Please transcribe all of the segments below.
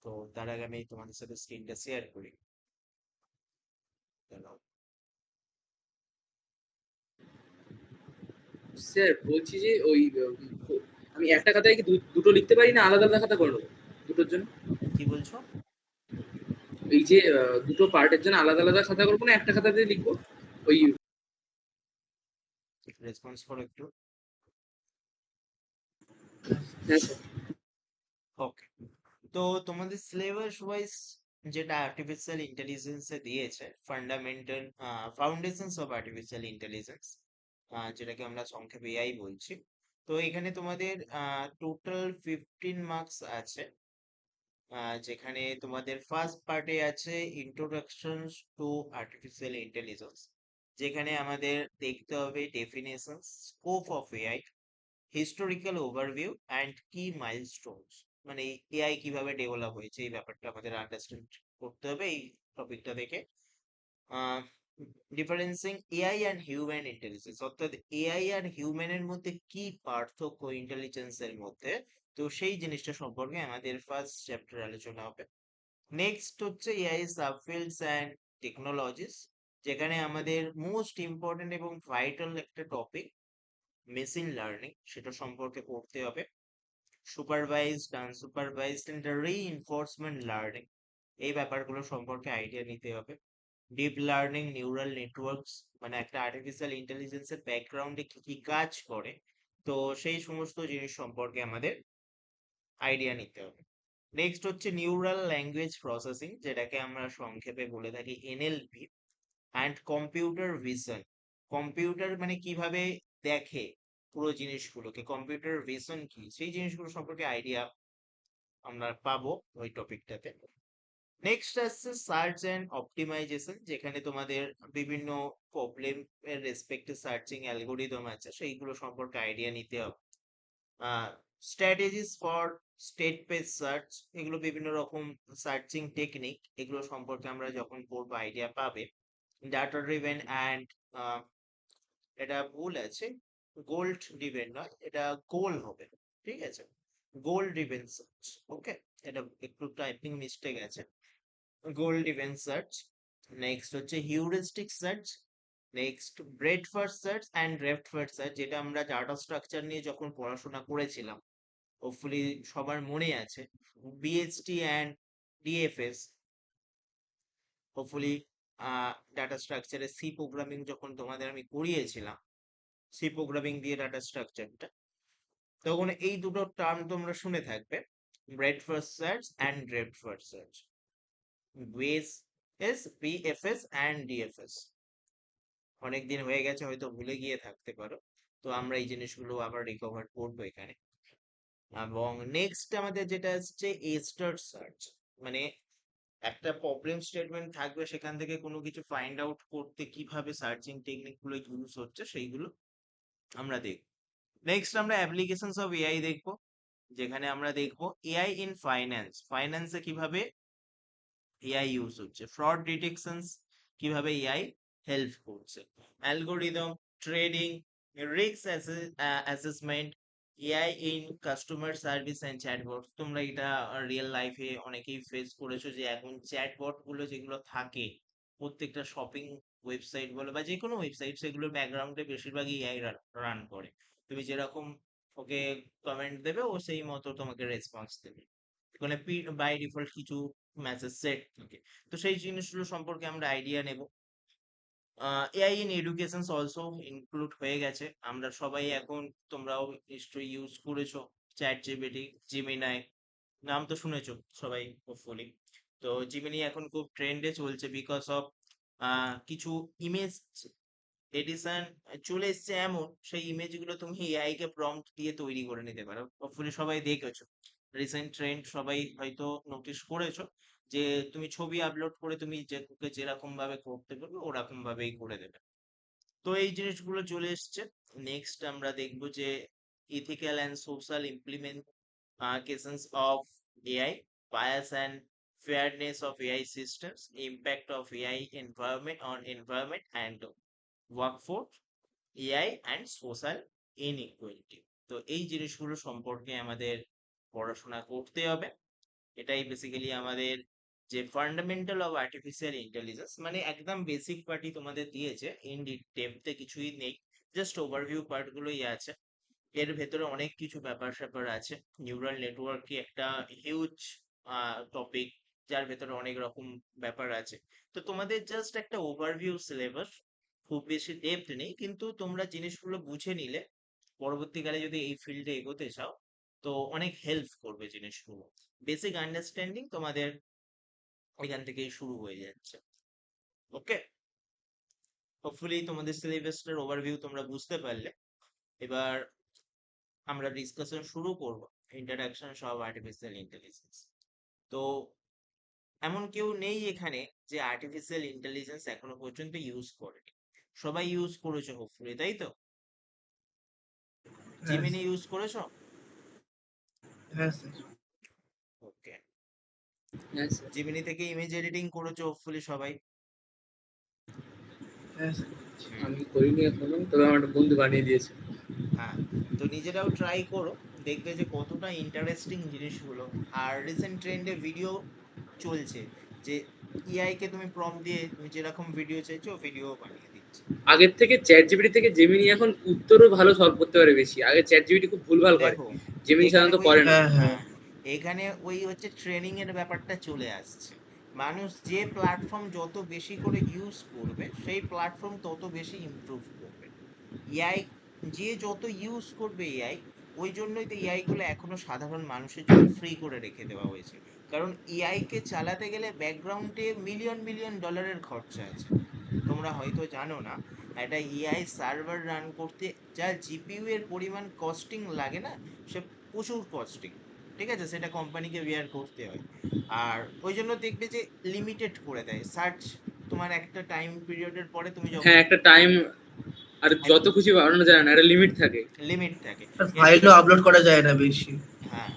তো তার আগে আমি তোমাদের সাথে স্ক্রিনটা শেয়ার করি। দাঁড়াও। স্যার বলছি যে ওই আমি একটা খাতায় কি দুটো লিখতে পারি না আলাদা আলাদা খাতা করে নেবো দুটোর জন্য? কি বলছো? এই যে দুটো পার্টের জন্য আলাদা আলাদা খাতা করবো না একটা খাতাতে লিখবো ওই? রেসপন্স করো একটু। হ্যাঁ স্যার। ওকে। তো তোমাদের সিলেবাস ওয়াইজ যেটা আর্টিফিশিয়াল ইন্টেলিজেন্সে দিয়েছে, fundamental foundations of artificial intelligence, যেটাকে আমরা সংক্ষেপে এআই বলছি। তো এখানে তোমাদের টোটাল 15 মার্কস আছে। যেখানে তোমাদের ফার্স্ট পার্টে আছে ইন্ট্রোডাকশন টু আর্টিফিশিয়াল ইন্টেলিজেন্স, যেখানে আমাদের দেখতে হবে definition, scope of AI, historical overview and কি মাইলস্টোনস, মানে এআই কিভাবে ডেভেলপ হয়েছে এই ব্যাপারটা আমাদের আন্ডারস্ট্যান্ড করতে হবে এই টপিকটা থেকে। ডিফারেন্সিং এআই অ্যান্ড হিউম্যান ইন্টেলিজেন্স, অর্থাৎ এআই আর হিউম্যানের মধ্যে কি পার্থক্য ইন্টেলিজেন্সের মধ্যে, তো সেই জিনিসটা সম্পর্কে আমাদের ফার্স্ট চ্যাপ্টার আলোচনা হবে। নেক্সট হচ্ছে এআই সাবফিল্ডস অ্যান্ড টেকনোলজিস, যেখানে আমাদের মোস্ট ইম্পর্টেন্ট এবং ভাইটাল একটা টপিক মেশিন লার্নিং, সেটা সম্পর্কে পড়তে হবে। Supervised, unsupervised and reinforcement learning, এই ব্যাপারগুলো সম্পর্কে আইডিয়া নিতে হবে। ডিপ লার্নিং, নিউরাল নেটওয়ার্কস, মানে একটা আর্টিফিশিয়াল ইন্টেলিজেন্সের ব্যাকগ্রাউন্ডে কি কি কাজ করে, তো সেই সমস্ত জিনিস সম্পর্কে আমাদের আইডিয়া নিতে হবে। নেক্সট হচ্ছে নিউরাল ল্যাঙ্গুয়েজ প্রসেসিং, যেটাকে আমরা সংক্ষেপে বলে থাকি NLP, and computer vision, computer মানে কিভাবে দেখে পুরো জিনিসগুলোকে, কম্পিউটার ভিশন কি, সেই জিনিসগুলো সম্পর্কে আইডিয়া আমরা পাবো ওই টপিকটাতে। নেক্সট আসছে সার্চ অ্যান্ড অপটিমাইজেশন, যেখানে তোমাদের বিভিন্ন প্রবলেম এর রেসপেক্টে সার্চিং অ্যালগোরিদম আছে, সেইগুলো সম্পর্কে আইডিয়া নিতে হবে। Strategies for state base search, এগুলো বিভিন্ন রকম সার্চিং টেকনিক, এগুলো সম্পর্কে আমরা যখন পড়বো আইডিয়া পাবে। ডাটা ড্রিভেন অ্যান্ড, এটা ভুল আছে, গোল্ড ড্রিভেন নয়, এটা গোল হবে, ঠিক আছে, গোল ড্রিভেন সার্চ। ওকে, এটা একটু টাইপিং মিস্টেক আছে, গোল ড্রিভেন সার্চ। নেক্সট হচ্ছে heuristic search. Next bread first search and depth first search, যেটা আমরা ডাটা স্ট্রাকচার নিয়ে যখন পড়াশোনা করেছিলাম, হোপফুলি সবার মনে আছে। BST and DFS, hopefully data স্ট্রাকচারে সি প্রোগ্রামিং যখন তোমাদের আমি করিয়েছিলাম, সি প্রোগ্রামিং দিয়ে ডাটা স্ট্রাকচারটা, তখন এই দুটো টার্ম তোমরা শুনে থাকবে, bread first search and depth first search, base S BFS and DFS. অনেকদিন হয়ে গেছে, হয়তো ভুলে গিয়ে থাকতে পারো, তো আমরা এই জিনিসগুলো আবার রিকভার করবো এখানে। এবং নেক্সট আমাদের যেটা আসছে এস্টার সার্চ, মানে একটা প্রবলেম স্টেটমেন্ট থাকবে, সেখান থেকে কোনো কিছু ফাইন্ড আউট করতে কিভাবে সার্চিং টেকনিক গুলো ইউজ হচ্ছে সেইগুলো আমরা দেখব। নেক্সট আমরা অ্যাপ্লিকেশনস অফ এআই দেখবো, যেখানে আমরা দেখবো এআই ইন ফাইন্যান্স, ফাইন্যান্সে কিভাবে এআই ইউজ হচ্ছে, ফ্রড ডিটেকশনস কিভাবে এআই হেল্প করছে, algorithm, trading, risk assessment, AI in customer service and chatbot. তোমরা এটা রিয়েল লাইফে অনেকেই ফেস করেছো, যে এখন চ্যাটবট গুলো যেগুলো থাকে প্রত্যেকটা শপিং ওয়েবসাইট বলো বা যে কোনো ওয়েবসাইট, সেগুলোর ব্যাকগ্রাউন্ডে বেশিরভাগই এআই রান করে। তুমি যেরকম ওকে কমেন্ট দেবে, ও সেই মতো তোমাকে রেসপন্স দেবে, মানে বাই ডিফল্ট কিছু মেসেজ সেট থাকে। তো সেই জিনিসগুলো সম্পর্কে আমরা আইডিয়া নেব। AI in education also include হয়ে গেছে, আমরা সবাই এখন, তোমরাও নিশ্চয়ই ইউজ করেছো চ্যাট জিপিটি, জিমিনাই, নাম তো শুনেছো সবাই হোপফুলি। তো জিমিনি এখন খুব ট্রেন্ডে চলছে বিকজ অফ কিছু ইমেজ এডিশন চলে এসছে এমন, সেই ইমেজগুলো তুমি এআই কে প্রম্পট দিয়ে তৈরি করে নিতে পারো, হোপফুলি সবাই দেখেছো। রিসেন্ট ট্রেন্ড সবাই হয়তো নোটিস করেছো, যে তুমি ছবি আপলোড করে তুমি যে যেরকম ভাবে করতে পারবে ওরকম ভাবেই করে দেবে। তো এই জিনিসগুলো চলে এসছে। নেক্সট আমরা দেখবো যে ethical and social implications of AI, bias and fairness of AI systems, impact of AI environment on environment and workforce, AI and social inequality. তো এই জিনিসগুলো সম্পর্কে আমাদের পড়াশোনা করতে হবে। এটাই বেসিক্যালি আমাদের যে ফান্ডামেন্টাল অফ আর্টিফিশিয়াল ইন্টেলিজেন্স, মানে একদম বেসিক পার্টই তোমাদের দিয়েছে, ইন ডেপথে কিছুই নেই, জাস্ট ওভারভিউ পার্ট গুলোই আছে। এর ভেতরে অনেক কিছু ব্যাপার স্যাপার আছে। নিউরাল নেটওয়ার্ক কি একটা হিউজ টপিক, যার ভেতরে অনেক রকম ব্যাপার আছে। তো তোমাদের জাস্ট একটা ওভারভিউ সিলেবাস, খুব বেশি ডেপথ নেই, কিন্তু তোমরা জিনিসগুলো বুঝে নিলে পরবর্তীকালে যদি এই ফিল্ডে এগোতে চাও তো অনেক হেল্প করবে জিনিসগুলো। বেসিক আন্ডারস্ট্যান্ডিং তোমাদের এখান থেকেই শুরু হয়ে যাচ্ছে। ওকে, হোপফুলি তোমাদের সিলেবাসটার ওভারভিউ তোমরা বুঝতে পারলে। এবার আমরা ডিসকাশন শুরু করব, ইন্ট্রোডাকশন সব আর্টিফিশিয়াল ইন্টেলিজেন্স। তো এমন কেউ নেই এখানে যে আর্টিফিশিয়াল ইন্টেলিজেন্স এখনো পর্যন্ত ইউজ করেনি। সবাই ইউজ করেছো হোপফুলি, তাই তো? হ্যাঁ জিমিনি ইউজ করেছো? হ্যাঁ স্যার। ওকে, হ্যাঁ স্যার। জিমিনি থেকে ইমেজ এডিটিং করেছো হোপফুলি সবাই। হ্যাঁ স্যার। হুম, আমি করিনি এখনো, তবে আমার একটা বন্ধু বানিয়ে দিয়েছে। হ্যাঁ, তো নিজেরাও ট্রাই করো, দেখবে যে কতটা ইন্টারেস্টিং জিনিসগুলো। আর রিসেন্ট ট্রেন্ডে ভিডিও চলছে যে এআই কে তুমি প্রম্পট দিয়ে তুমি যেরকম ভিডিও চাইছো ভিডিও বানিয়ে দিচ্ছে। আগের থেকে চ্যাট জিপিটি থেকে জেমিনি এখন উত্তরও ভালো সলভ করতে পারে বেশি। আগে চ্যাট জিপিটি খুব ভুলভাল করে, দেখো, জেমিনি এখানে সাধারণত ওই, করে না। হ্যাঁ হ্যাঁ। হ্যাঁ, এখানে ওই হচ্ছে ট্রেনিং এর ব্যাপারটা চলে আসছে। মানুষ যে প্ল্যাটফর্ম যত বেশি করে ইউজ করবে সেই প্ল্যাটফর্ম তত বেশি ইমপ্রুভ করবে। এআই যে যত ইউজ করবে এআই, ওই জন্যই তো এআই গুলো এখনো সাধারণ মানুষের জন্য ফ্রি করে রেখে দেওয়া হয়েছে। কারণ এআই কে চালাতে গেলে ব্যাকগ্রাউন্ডে মিলিয়ন মিলিয়ন ডলারের খরচা আছে। তোমরা হয়তো জানো না, একটা এআই সার্ভার রান করতে যা জিপিইউ এর পরিমাণ কস্টিং লাগে না, সে প্রচুর কস্টিং। ঠিক আছে, সেটা কোম্পানিকে বিয়ার করতে হয়। আর ওই জন্য দেখবে যে লিমিটেড করে দেয় সার্চ, তোমার একটা টাইম পিরিয়ডের পরে তুমি যখন হ্যাঁ, একটা টাইম, আর যত খুশি বাড়ানো যায় না, একটা লিমিট থাকে। লিমিট থাকে। আর এর ফাইলও আপলোড করা যায় না বেশি, হ্যাঁ,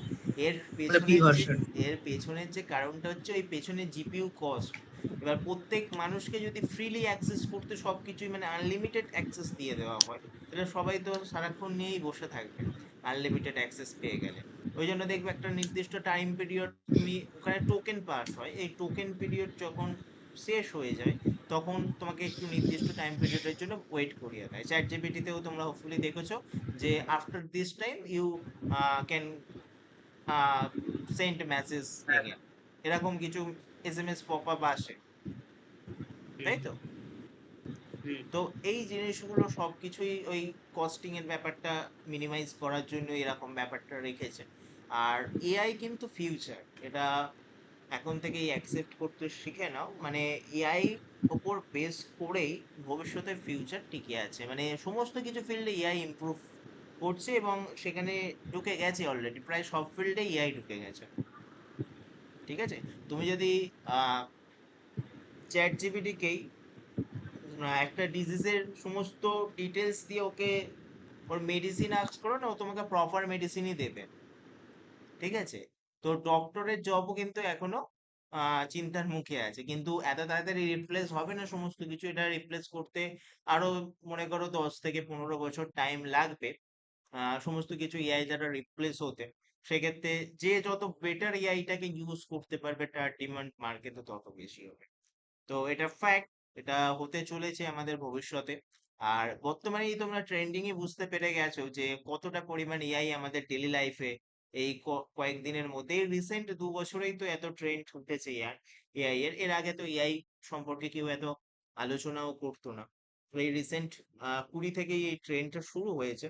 এর মানে প্রি পেছনের যে ভার্সন। এর পেছনের যে কারণটা হচ্ছে ওই পেছনের জিপিইউ কস্ট। এবার প্রত্যেক মানুষকে যদি ফ্রিলি অ্যাক্সেস করতে সবকিছুই মানে আনলিমিটেড অ্যাক্সেস দিয়ে দেওয়া হয়, তাহলে সবাই তো সারাক্ষণ নিয়েই বসে থাকবে আনলিমিটেড অ্যাক্সেস পেয়ে গেলে। ওই জন্য দেখবে একটা নির্দিষ্ট টাইম পিরিয়ড তুমি ওখানে টোকেন পাস হয়, এই টোকেন পিরিয়ড যখন শেষ হয়ে যায় তখন তোমাকে একটু নির্দিষ্ট টাইম পিরিয়ডের জন্য ওয়েট করিয়ে দেয়। চ্যাট জিপিটিতেও তোমরা হোপফুলি দেখেছো যে after this time you can send message again, এরকম কিছু এসএমএস পপ আপ আসে, তাই তো? তো এই জিনিসগুলো সবকিছুই ওই কস্টিং এর ব্যাপারটা মিনিমাইজ করার জন্য এরকম ব্যাপারটা রেখেছে। আর এআই কিন্তু ফিউচার, এটা এখন থেকেই অ্যাকসেপ্ট করতে শিখে নাও। মানে এআই ওপর বেস করেই ভবিষ্যতের ফিউচার টিকে আছে, মানে সমস্ত কিছু ফিল্ডে এআই ইমপ্রুভ করছে এবং সেখানে ঢুকে গেছে অলরেডি, প্রায় সব ফিল্ডে এআই ঢুকে গেছে। ঠিক আছে, তুমি যদি চ্যাট জিপিটিকেই একটা ডিজিজের সমস্ত ডিটেলস দিয়ে ওকে ওর মেডিসিন আস্ক করো না, ও তোমাকে প্রপার মেডিসিনই দেবে। ঠিক আছে, তো ডক্টরের জবও কিন্তু এখনো চিন্তার মুখে আছে, কিন্তু এত তাড়াতাড়ি রিপ্লেস হবে না সমস্ত কিছু, এটা রিপ্লেস করতে আরো মনে করো 10 থেকে 15 বছর টাইম লাগবে সমস্ত কিছু এআই দ্বারা রিপ্লেস হতে। সেক্ষেত্রে যে যত বেটার এআইটাকে ইউজ করতে পারবে তার ডিমান্ড মার্কেটে তত বেশি হবে। তো এটা ফ্যাক্ট, এটা হতে চলেছে আমাদের ভবিষ্যতে। আর বর্তমানেই তোমরা ট্রেন্ডিং এ বুঝতে পেরে গেছো যে কতটা পরিমাণ এআই আমাদের ডেইলি লাইফে এই কয়েকদিনের মধ্যে, রিসেন্ট 2 বছরেই তো এত ট্রেন্ড উঠেছে এআই এর। এর আগে তো এআই সম্পর্কে কেউ এত আলোচনাও করতো না। তো এই রিসেন্ট 20 থেকেই এই ট্রেন্ডটা শুরু হয়েছে।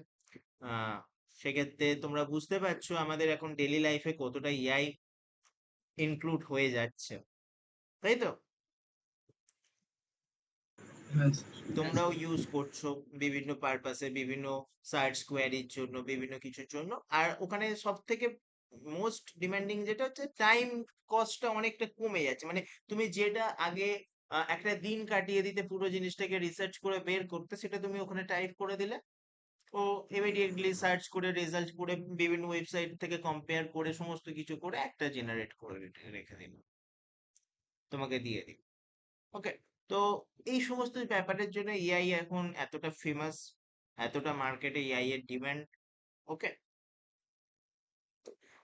আহ সেক্ষেত্রে তোমরা বুঝতে পারছো আমাদের এখন ডেইলি লাইফে কতটা এআই ইনক্লুড হয়ে যাচ্ছে, তাই তো? হ্যাঁ স্যার। তোমরাও ইউজ করছো বিভিন্ন পারপাসে, বিভিন্ন সার্চ কোয়ারির জন্য, বিভিন্ন কিছুর জন্য। আর ওখানে সব থেকে মোস্ট ডিমান্ডিং যেটা হচ্ছে টাইম কস্টটা অনেকটা কমে যাচ্ছে। মানে তুমি যেটা আগে একটা দিন কাটিয়ে দিতে পুরো জিনিসটাকে রিসার্চ করে বের করতে, সেটা তুমি ওখানে টাইপ করে দিলে ও ইমিডিয়েটলি সার্চ করে রেজাল্ট করে বিভিন্ন ওয়েবসাইট থেকে কম্পেয়ার করে সমস্ত কিছু করে একটা জেনারেট করে রেখে দিল, তোমাকে দিয়ে দিল। ওকে, তো এই সমস্ত ব্যাপারের জন্য এআই এখন এতটা ফেমাস, এতটা মার্কেটে এআই এর ডিমান্ড। ওকে,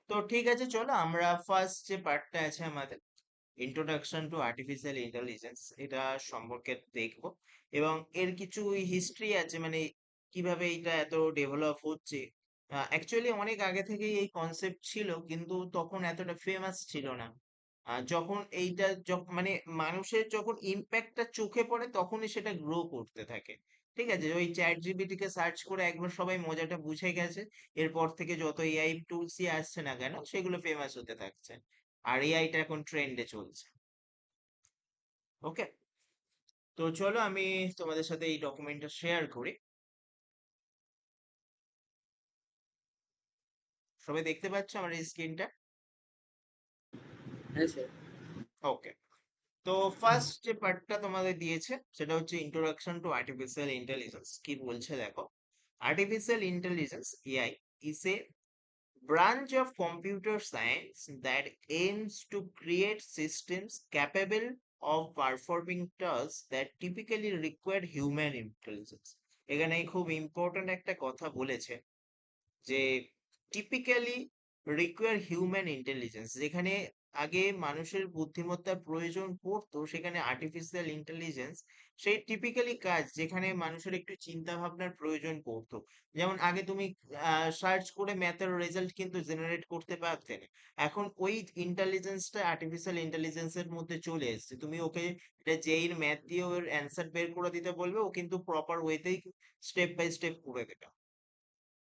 তো ঠিক আছে, চলো আমরা ফার্স্ট যে পার্টটা আছে আমাদের ইন্ট্রোডাকশন টু আর্টিফিশিয়াল ইন্টেলিজেন্স, এটা সম্পর্কে দেখব এবং এর কিছু হিস্ট্রি আছে, মানে কিভাবে এটা এত ডেভেলপ হচ্ছে। অ্যাকচুয়ালি অনেক আগে থেকেই এই কনসেপ্ট ছিল, কিন্তু তখন এতটা ফেমাস ছিল না। যখন এইটা মানে মানুষের যখন ইম্প্যাক্টটা চোখে পড়ে তখনই সেটা গ্রো করতে থাকে। ঠিক আছে, ওই চ্যাট জিপিটি কে সার্চ করে একবার সবাই মজাটা বুঝে গেছে, এরপর থেকে যত এআই টুলসই আসছে না কেন সেগুলো ফেমাস হতে থাকছে, আর এআইটা এখন ট্রেন্ডে চলছে। ওকে, তো চলো আমি তোমাদের সাথে এই ডকুমেন্টটা শেয়ার করি। সবাই দেখতে পাচ্ছ আমার এই স্ক্রিনটা? হ্যাঁ স্যার। ওকে, তো ফার্স্ট যে পার্টটা তোমাদের দিয়েছে সেটা হচ্ছে ইন্ট্রোডাকশন টু আর্টিফিশিয়াল ইন্টেলিজেন্স। কি বলছে দেখো, artificial intelligence AI is a branch of computer science that aims to create systems capable of performing tasks that typically require human intelligence। এখানে খুব ইম্পর্ট্যান্ট একটা কথা বলেছে যে টিপিক্যালি রিকোয়ার হিউম্যান ইন্টেলিজেন্স, যেখানে আগে মানুষের বুদ্ধিমত্তার প্রয়োজন পড়তো সেখানে আর্টিফিশিয়াল ইন্টেলিজেন্স সেই টিপিক্যালি কাজ যেখানে মানুষের একটু চিন্তা ভাবনার প্রয়োজন পড়তো। যেমন আগে তুমি সার্চ করে ম্যাথের রেজাল্ট কিন্তু জেনারেট করতে পারতে না, এখন ওই ইন্টেলিজেন্সটা আর্টিফিশিয়াল ইন্টেলিজেন্সের মধ্যে চলে এসেছে। তুমি ওকে এটা যেই ম্যাথ দিয়ে ওর অ্যান্সার বের করে দিতে বলবে, ও কিন্তু প্রপার ওয়েতেই স্টেপ বাই স্টেপ করে দেবে।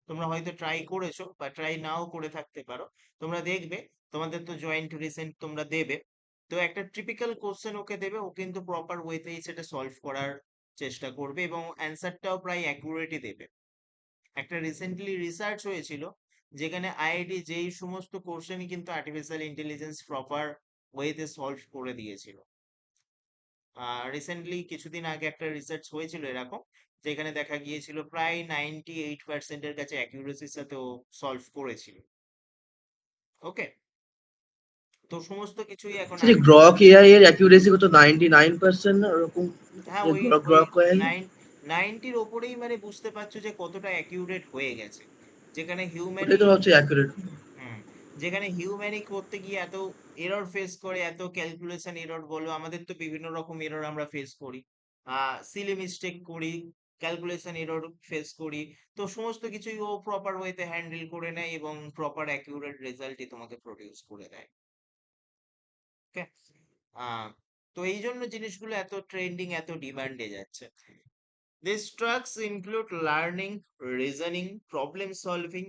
তোমরা হয়তো ট্রাই করেছো বা ট্রাই নাও করে থাকতে পারো, তোমরা দেখবে তোমাদের তো জয়েন্ট রিসেন্ট তোমরা দেবে, তো একটা টিপিক্যাল কোশ্চেন ওকে দেবে, ও কিন্তু প্রপার ওয়েতেই সেটা সলভ করার চেষ্টা করবে এবং অ্যান্সারটাও প্রায় অ্যাকুরেটই দেবে। একটা রিসেন্টলি রিসার্চ হয়েছিল যেখানে আইআইটি যেই সমস্ত কোশ্চেনই কিন্তু আর্টিফিশিয়াল ইন্টেলিজেন্স প্রপার ওয়েতে সলভ করে দিয়েছিল। রিসেন্টলি কিছুদিন আগে একটা রিসার্চ হয়েছিল এরকম, যেখানে দেখা গিয়েছিল প্রায় 98% কাছে অ্যাকিউরেসির সাথে ও সলভ করেছিল। ওকে, তো সমস্ত কিছুই এখন স্যার গ্রক এআই এর অ্যাকিউরেসি কত 99% না ওরকম? হ্যাঁ, ওই গ্রক ওই গ্রক এআই নাইন 90-র ওপরেই, মানে বুঝতে পারছো যে কতটা অ্যাকিউরেট হয়ে গেছে, যেখানে ওটাই হিউম্যানই তো ভাবছি অ্যাকুরেট। হুম যেখানে হিউম্যানই করতে গিয়ে এত এরর ফেস করে, এত ক্যালকুলেশন এরর বলো, আমাদের তো বিভিন্ন রকম এরর আমরা ফেস করি, সিলি মিস্টেক করি, ক্যালকুলেশন এরর ফেস করি, তো সমস্ত কিছুই ও প্রপার ওয়েতে হ্যান্ডেল করে নেয় এবং প্রপার অ্যাকিউরেট রেজাল্টই তোমাকে প্রডিউস করে দেয়। ওকে, তো এই জন্য জিনিসগুলো এত ট্রেন্ডিং, এত ডিমান্ডে যাচ্ছে। These tasks include learning, reasoning, problem solving,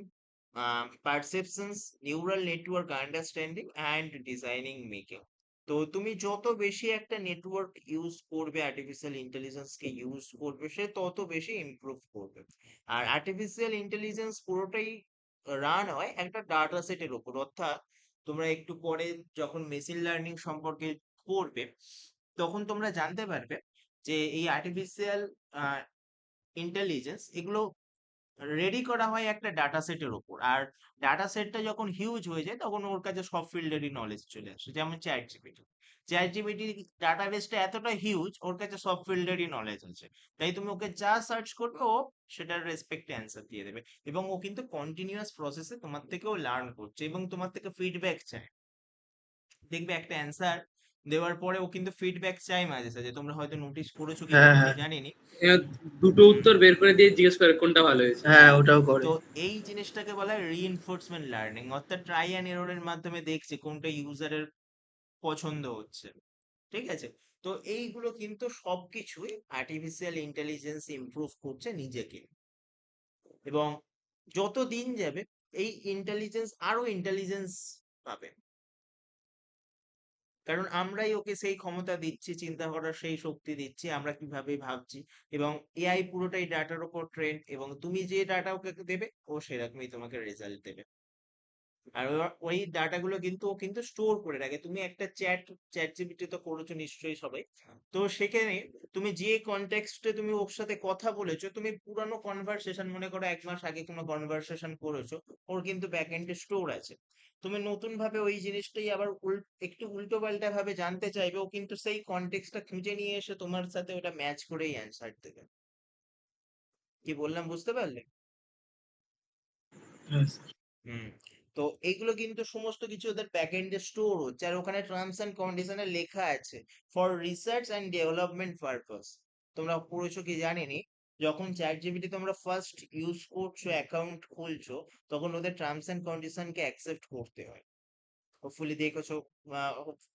perceptions, neural network understanding, and designing making. তো তুমি যত বেশি একটা নেটওয়ার্ক ইউজ করবে, আর্টিফিশিয়াল ইন্টেলিজেন্স কে ইউজ করবে, সে তত বেশি ইমপ্রুভ করবে। আর আর্টিফিশিয়াল ইন্টেলিজেন্স পুরোটাই রান হয় একটা ডাটা সেটের উপর, অর্থাৎ তোমরা একটু পরে যখন মেশিন লার্নিং সম্পর্কে পড়বে তখন তোমরা জানতে পারবে যে এই আর্টিফিশিয়াল ইন্টেলিজেন্স এগুলো রেডি করা হয় একটা ডাটা সেটের উপর, আর ডাটা সেটটা যখন হিউজ হয়ে যায় তখন ওর কাছে সব ফিল্ডেরই নলেজ চলে আসে। যেমন চ্যাট জিপিটি, চ্যাট জিপিটি ডাটাবেসটা এতটা হিউজ, ওর কাছে সব ফিল্ডেরই নলেজ আছে, তাই তুমি ওকে যা সার্চ করবে ও সেটার রেসপেক্টে অ্যান্সার দিয়ে দেবে এবং ও কিন্তু কন্টিনিউয়াস প্রসেসে তোমার থেকেও লার্ন করছে এবং তোমার থেকে ফিডব্যাক চায়। দেখবে একটা অ্যান্সার দেওয়ার পরে ও কিন্তু ফিডব্যাক চাই মাঝে সাঝে, তোমরা হয়তো নোটিস করেছো কিনা হ্যাঁ আমি হ্যাঁ জানিনি। এবার দুটো হুম, উত্তর বের করে দিয়ে জিজ্ঞেস করে কোনটা ভালো হয়েছে। হ্যাঁ ওটাও করে। তো এই জিনিসটাকে বলা হয় রিইনফোর্সমেন্ট লার্নিং, অর্থাৎ ট্রাই অ্যান্ড এররের মাধ্যমে দেখছে কোনটা ইউজারের পছন্দ হচ্ছে। ঠিক আছে, তো এইগুলো কিন্তু সবকিছুই আর্টিফিশিয়াল ইন্টেলিজেন্স ইমপ্রুভ করছে নিজেকে, এবং যত দিন যাবে এই ইন্টেলিজেন্স আরো ইন্টেলিজেন্স পাবে, কারণ আমরাই ওকে সেই ক্ষমতা দিচ্ছি, চিন্তা করার সেই শক্তি দিচ্ছি, আমরা কিভাবে ভাবছি, এবং এআই পুরোটাই ডাটার উপর ট্রেন্ড, এবং তুমি যে ডাটা ওকে দেবে ও সেরকমই তোমাকে রেজাল্ট দেবে। আর ওই ডাটাগুলো কিন্তু ও কিন্তু স্টোর করে রাখে। তুমি একটা চ্যাট জিপিটি তো করেছো নিশ্চয়ই সবাই, তো সেখানে তুমি যে কনটেক্সটে তুমি ওর সাথে কথা বলেছো, তুমি পুরানো কনভারসেশন, মনে করো 1 মাস আগে কোনো কনভারসেশন করেছো, ওর কিন্তু ব্যাক এন্ডে স্টোর আছে। তুমি নতুন ভাবে ওই জিনিসটাই আবার একটু উল্টো পাল্টা ভাবে জানতে চাইবে, ও কিন্তু সেই কনটেক্সটটা খুঁজে নিয়ে এসে তোমার সাথে ওটা ম্যাচ করেই অ্যান্সার দেবে। কি বললাম বুঝতে পারলে? হ্যাঁ স্যার। হুম, তো তো এগুলো কিন্তু সমস্ত কিছু ওদের ব্যাকএন্ডে স্টোর হচ্ছে, আর ওখানে টার্মস এন্ড কন্ডিশনে লেখা আছে for research and development purpose. তোমরা পড়েছো কি জানিনি, যখন চ্যাট জিপিটি তোমরা ফার্স্ট ইউজ করছো, অ্যাকাউন্ট খুলছো, তখন ওদের টার্মস এন্ড কন্ডিশনকে অ্যাকসেপ্ট করতে হয়। হোপফুলি দেখেছো,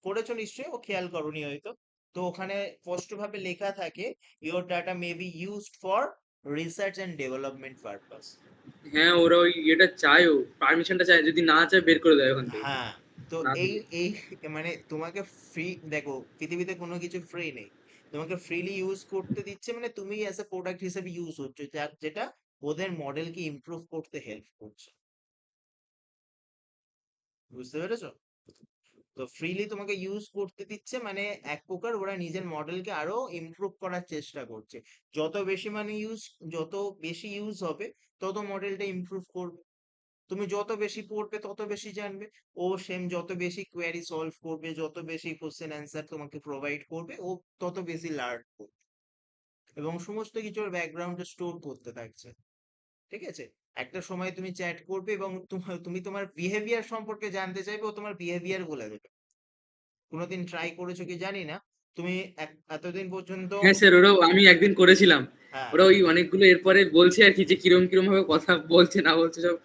পড়েছো নিশ্চয়ই, ও খেয়াল করোনি হয়তো। তো ওখানে স্পষ্টভাবে লেখা থাকে your data may be used for research and development purpose. হ্যাঁ, ওরা ওই এটা চায়, ও পারমিশনটা চায়, যদি না চায় বের করে দেয় ওখান থেকে, হ্যাঁ, তো না এই দিলে। এই মানে তোমাকে ফ্রি, দেখো পৃথিবীতে কোনো কিছু ফ্রি নেই। তোমাকে ফ্রিলি ইউজ করতে দিচ্ছে মানে তুমি অ্যাজ এ প্রোডাক্ট হিসেবে ইউজ হচ্ছে, যেটা ওদের মডেলকে ইমপ্রুভ করতে হেল্প করছে। বুঝতে পেরেছো? তো ফ্রিলি তোমাকে ইউজ করতে দিচ্ছে মানে এক প্রকার ওরা নিজের মডেলকে আরো ইমপ্রুভ করার চেষ্টা করছে। যত বেশি মানে যত বেশি ইউজ হবে, তত মডেলটা ইমপ্রুভ করবে। তুমি যত বেশি পড়বে তত বেশি জানবে। ও সেম যত বেশি কোয়েরি সলভ করবে, যত বেশি কোশ্চেন অ্যান্সার তোমাকে প্রোভাইড করবে, ও তত বেশি লার্ন করবে এবং সমস্ত কিছু ওর ব্যাকগ্রাউন্ডে স্টোর করতে থাকছে। ঠিক আছে? একটা সময় তুমি চ্যাট করবে এবং তুমি তোমার বিহেভিয়ার সম্পর্কে জানতে চাইবে, ও তোমার বিহেভিয়ার বলে দেবে। কোনোদিন ট্রাই করেছো কি জানি না, তুমি এতদিন পর্যন্ত। হ্যাঁ স্যার, ওরাও আমি একদিন করেছিলাম। হ্যাঁ, ওরা ওই অনেকগুলো এরপরে বলছে আর কি, যে কিরম কিরম ভাবে কথা বলছে না বলছে সব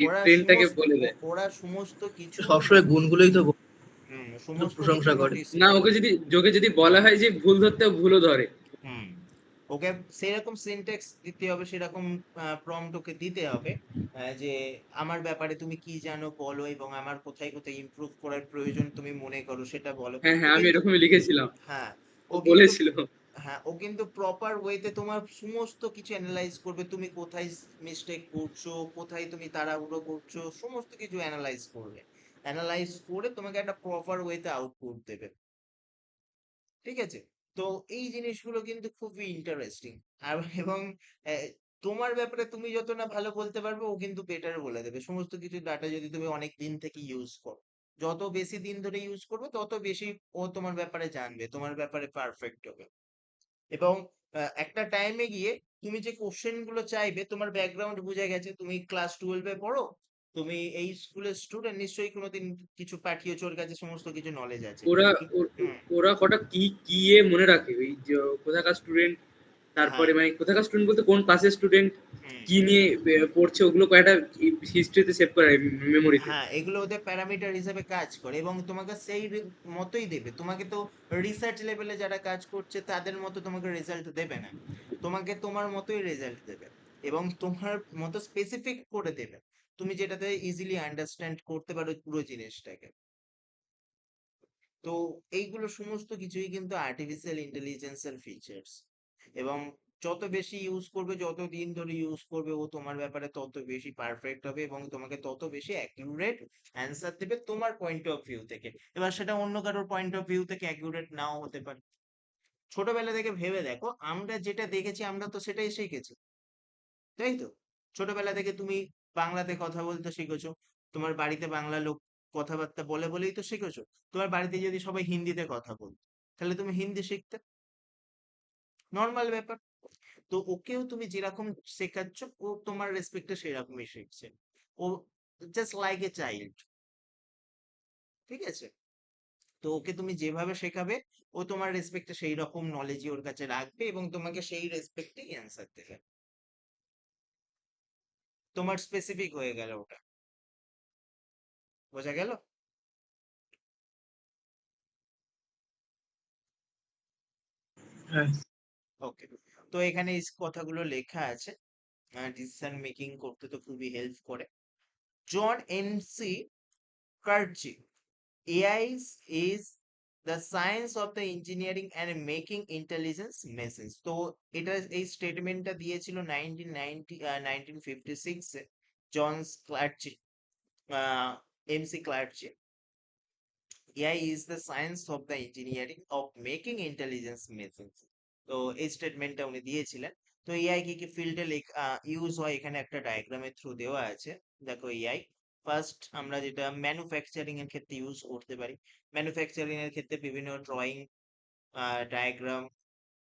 এই ট্রেনটাকে বলে দেয়। ওরা সমস্ত কিছু। সবসময় গুণগুলোই তো শুধু সমস্ত কিছু প্রশংসা করে। নোটিস না, করে। ওকে যদি বলা হয় যে ভুল ধরতে, ও ভুলও ধরে। হুম, ওকে সেরকম সিনট্যাক্স দিতে হবে, সেরকম প্রম্পট ওকে দিতে হবে, যে আমার ব্যাপারে তুমি কি জানো বলো, এবং আমার কোথায় কোথায় ইমপ্রুভ করার প্রয়োজন তুমি মনে করো সেটা বলো। হ্যাঁ ও হ্যাঁ, আমি কিন্তু, এরকমই লিখেছিলাম। হ্যাঁ, ও ও কিন্তু, বলেছিল। হ্যাঁ, ও কিন্তু প্রপার ওয়েতে তোমার সমস্ত কিছু অ্যানালাইজ করবে, তুমি কোথায় মিস্টেক করছো, কোথায় তুমি তাড়াহুড়ো করছো, সমস্ত কিছু অ্যানালাইজ করবে। অ্যানালাইজ করে তোমাকে একটা প্রপার ওয়েতে আউটপুট দেবে। ঠিক আছে? তো এই জিনিসগুলো কিন্তু খুবই ইন্টারেস্টিং। আর এবং আহ, তোমার ব্যাপারে তুমি যত না ভালো বলতে পারবে, ও কিন্তু বেটার বলে দেবে। সমস্ত কিছু ডাটা যদি তুমি অনেক দিন থেকে ইউজ করো, যত বেশি দিন ধরে ইউজ করবে তত বেশি ও তোমার ব্যাপারে জানবে, তোমার ব্যাপারে পারফেক্ট হবে। এবং একটা টাইমে গিয়ে তুমি যে কোশ্চেন গুলো চাইবে, তোমার ব্যাকগ্রাউন্ড বুঝে গেছে, তুমি ক্লাস 12-এ পড়ো, তুমি এই স্কুলের স্টুডেন্ট, নিশ্চয়ই কোনোদিন কিছু পাঠিয়েছো, ওর কাছে সমস্ত কিছু নলেজ আছে। ওরা হুম, ওরা কটা কি কি এ মনে রাখে, ওই যে কোথাকার স্টুডেন্ট, হ্যাঁ, তারপরে মানে কোথাকার স্টুডেন্ট বলতে কোন ক্লাসের স্টুডেন্ট, হুম, কি নিয়ে পড়ছে, ওগুলো কয়টা হিস্ট্রিতে সেভ করে মেমোরিতে। হ্যাঁ, এগুলো ওদের প্যারামিটার হিসেবে কাজ করে এবং তোমাকে সেই মতোই দেবে। তোমাকে তো রিসার্চ লেভেলে যারা কাজ করছে তাদের মতো তোমাকে রেজাল্ট দেবে না, তোমাকে তোমার মতোই রেজাল্ট দেবে এবং তোমার মতো স্পেসিফিক করে দেবে, তুমি যেটাতে ইজিলি আন্ডারস্ট্যান্ড করতে পারো পুরো জিনিসটাকে। তো এইগুলো সমস্ত কিছুই কিন্তু আর্টিফিশিয়াল ইন্টেলিজেন্সের ফিচার্স। এবং যত বেশি ইউজ করবে, যত দিন ধরে ইউজ করবে, ও তোমার ব্যাপারে তত বেশি পারফেক্ট হবে এবং তোমাকে তত বেশি অ্যাকিউরেট অ্যান্সার দেবে তোমার পয়েন্ট অফ ভিউ থেকে। এবার সেটা অন্য কারোর পয়েন্ট অফ ভিউ থেকে অ্যাকিউরেট নাও হতে পারে। ছোটবেলা থেকে ভেবে দেখো, আমরা যেটা দেখেছি আমরা তো সেটাই শিখেছি, তাই তো? ছোটবেলা থেকে তুমি বাংলাতে কথা বলতে শিখেছো, তোমার বাড়িতে বাংলা লোক কথাবার্তা বলে বলেই তো শিখেছো। তোমার বাড়িতে যদি সবাই হিন্দিতে কথা বলতো, তাহলে তুমি হিন্দি শিখতে, নর্মাল ব্যাপার। তো ওকেও তুমি যেরকম শেখাচ্ছ, ও তোমার রেসপেক্টে সেরকমই শিখছে। ও জাস্ট লাইক এ চাইল্ড। ঠিক আছে? তো ওকে তুমি যেভাবে শেখাবে, ও তোমার রেসপেক্টে সেই রকম নলেজই ওর কাছে রাখবে এবং তোমাকে সেই রেসপেক্টেই অ্যান্সার দেবে। তোমার স্পেসিফিক হয়ে গেল ওটা। বোঝা গেল? হ্যাঁ। ওকে। তো এখানে এই কথাগুলো লেখা আছে, ডিসিশন মেকিং করতে তো খুবই হেল্প করে। John McCarthy, AI is the science of the engineering and making intelligence machines. তো এটা, এই স্টেটমেন্টটা দিয়েছিল 1956 এ John McCarthy, McCarthy. AI is the science of the engineering of making intelligence machines. তো এই স্টেটমেন্টটা উনি দিয়েছিলেন। তো এআই কি কি ফিল্ডে ইউজ হয়, এখানে একটা ডায়াগ্রামের থ্রু দেওয়া আছে। দেখো, এআই ফার্স্ট আমরা যেটা ম্যানুফ্যাকচারিং এর ক্ষেত্রে ইউজ করতে পারি। ম্যানুফ্যাকচারিং এর ক্ষেত্রে বিভিন্ন ড্রয়িং, ডায়াগ্রাম,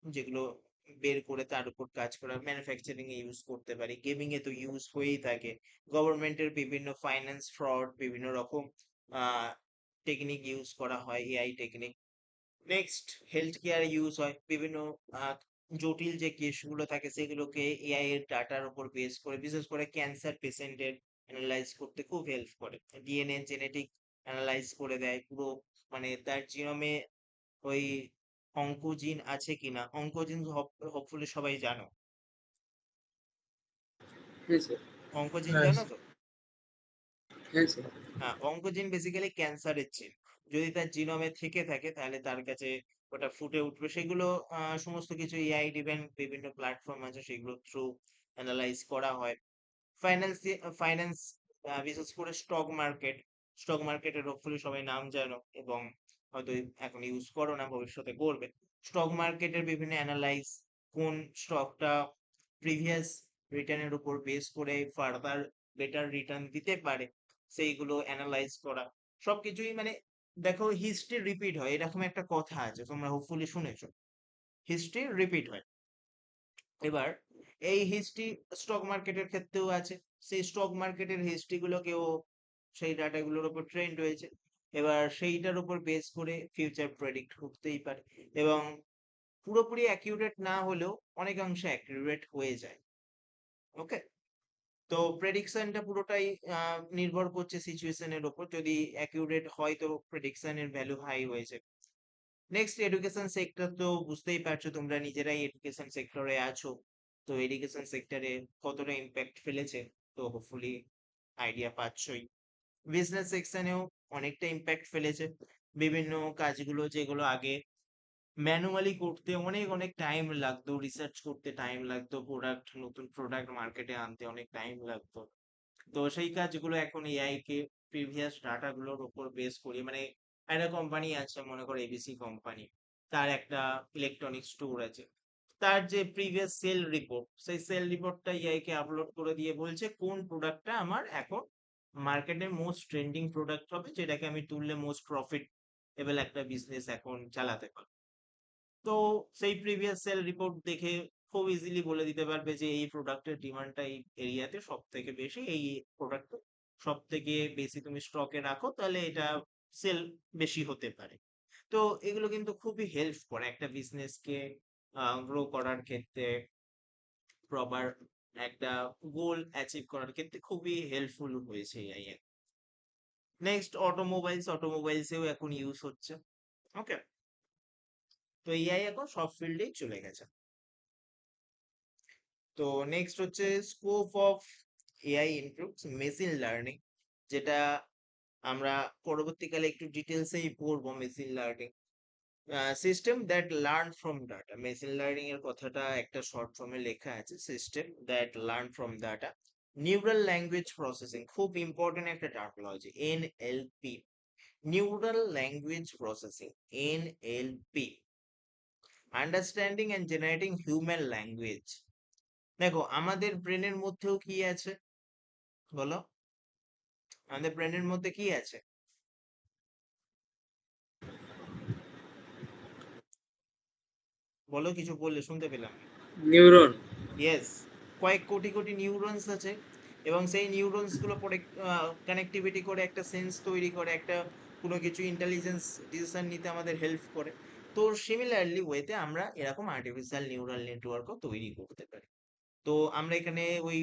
যেগুলো বের করে তার উপর কাজ করা, ম্যানুফ্যাকচারিং এ ইউজ করতে পারি, গেমিং এ তো ইউজ হয়েই থাকে, গভর্নমেন্টের বিভিন্ন ফাইন্যান্স ফ্রড, বিভিন্ন রকম টেকনিক ইউজ করা হয়, এআই টেকনিক। নেক্সট হেলথ কেয়ারে ইউজ হয়, বিভিন্ন আহ, জটিল যে কেসগুলো থাকে সেগুলোকে এআই এর ডাটার উপর বেস করে, বিশেষ করে ক্যান্সার পেশেন্টের অ্যানালাইজ করতে খুব হেল্প করে। ডিএনএ জেনেটিক অ্যানালাইজ করে দেয় পুরো, মানে তার জিনোমে ওই অঙ্কোজিন আছে কিনা। অঙ্কোজিন হোপফুলি সবাই জানো, হ্যাঁ স্যার। অঙ্কোজিন হ্যাঁ জানো তো? হ্যাঁ স্যার। হ্যাঁ, অঙ্কোজিন বেসিক্যালি ক্যান্সারের জিন। যদি তার জিনোমে থেকে থাকে তাহলে তার কাছে ওটা ফুটে উঠবে। সেগুলো সমস্ত কিছু এআই ডিভেন বিভিন্ন প্ল্যাটফর্ম আছে, সেগুলো থ্রু অ্যানালাইজ করা হয়। ফাইন্যান্স, ফাইন্যান্স বিশেষ করে স্টক মার্কেট, স্টক মার্কেটের হোপফুলি সবাই নাম জানো, এবং হয়তো এখন ইউজ করো না, ভবিষ্যতে করবে। স্টক মার্কেটের বিভিন্ন অ্যানালাইজ, কোন স্টকটা প্রিভিয়াস রিটার্নের উপর বেস করে ফার্দার বেটার রিটার্ন দিতে পারে, সেইগুলো অ্যানালাইজ করা। সবকিছুই মানে দেখো, হিস্ট্রি রিপিট হয়, এরকম একটা কথা আছে, তোমরা হোপফুলি শুনেছো, হিস্ট্রি রিপিট হয়। এবার এই হিস্ট্রি স্টক মার্কেটের ক্ষেত্রেও আছে, সেই স্টক মার্কেটের হিস্ট্রি গুলোকেও সেই ডাটাগুলোর উপর ট্রেন্ড হয়েছে, এবার সেইটার উপর বেস করে ফিউচার প্রেডিক্ট করতেই পারে, এবং পুরোপুরি অ্যাকিউরেট না হলেও অনেকাংশে অ্যাকিউরেট হয়ে যায়। ওকে, তো প্রেডিকশনটা পুরোটাই নির্ভর করছে সিচুয়েশনের উপর, যদি অ্যাকিউরেট হয় তো প্রেডিকশনের ভ্যালু হাই হয়েছে। নেক্সট এডুকেশন সেক্টর, তো বুঝতেই পারছো তোমরা নিজেরাই এডুকেশন সেক্টরে আছো, তো এডুকেশন সেক্টরে কতটা ইম্প্যাক্ট ফেলেছে তো হোপফুলি আইডিয়া পাচ্ছই। বিজনেস সেকশনেও অনেকটা ইম্প্যাক্ট ফেলেছে, বিভিন্ন কাজগুলো যেগুলো আগে ম্যানুয়ালি করতে অনেক অনেক টাইম লাগতো, রিসার্চ করতে টাইম লাগতো, প্রোডাক্ট, নতুন প্রোডাক্ট মার্কেটে আনতে অনেক টাইম লাগতো, তো সেই কাজগুলো এখন এআই কে প্রিভিয়াস ডাটা গুলোর উপর বেস করে, মানে একটা কোম্পানি আছে, মনে করো এবিসি কোম্পানি, তার একটা ইলেকট্রনিক স্টোর আছে, তার যে প্রিভিয়াস সেল রিপোর্ট, সেই সেল রিপোর্টটা এআই কে আপলোড করে দিয়ে বলছে কোন প্রোডাক্টটা আমার এখন মার্কেটে মোস্ট ট্রেন্ডিং প্রোডাক্ট হবে, যেটাকে আমি তুললে মোস্ট প্রফিট এবেল একটা বিজনেস এখন চালাতে পারবো। তো সেই প্রিভিয়াস সেল রিপোর্ট দেখে খুব ইজিলি বলে দিতে পারবে যে এই প্রোডাক্টের ডিমান্ডটা এই এরিয়াতে সব থেকে বেশি, এই প্রোডাক্ট সব থেকে বেশি তুমি স্টকে রাখো, তাহলে এটা সেল বেশি হতে পারে। তো এগুলো কিন্তু খুবই হেল্প করে একটা বিজনেসকে গ্রো করার ক্ষেত্রে, প্রপার একটা গোল অ্যাচিভ করার ক্ষেত্রে খুবই হেল্পফুল হয়েছে এআই। নেক্সট অটোমোবাইলস, অটোমোবাইলসেও এখন ইউজ হচ্ছে। ওকে, তো এআই এখন সব ফিল্ডেই চলে গেছে। তো নেক্সট হচ্ছে scope of AI includes machine learning, যেটা আমরা পরবর্তীকালে একটু ডিটেলসেই পড়বো। Machine learning system that learn from data, machine learning এর কথাটা একটা শর্ট ফর্মে লেখা আছে, system that learn from data. Neural language processing, খুব ইম্পর্টেন্ট একটা terminology, NLP, neural language processing, NLP, understanding and generating human language. দেখো আমাদের ব্রেনের মধ্যেও কি আছে বলো, আমাদের ব্রেনের মধ্যে কি আছে? বলো, কিছু বললে শুনতে পেলাম না। নিউরন। ইয়েস, কয়েক কোটি কোটি নিউরনস আছে, এবং সেই নিউরনস গুলো পরে কানেক্টিভিটি করে একটা সেন্স তৈরি করে, একটা কোনো কিছু ইন্টেলিজেন্স ডিসিশন নিতে আমাদের হেল্প করে। তো সিমিলারলি ওয়েতে আমরা এরকম আর্টিফিশিয়াল নিউরাল নেটওয়ার্কও তৈরি করতে পারি। তো আমরা এখানে ওই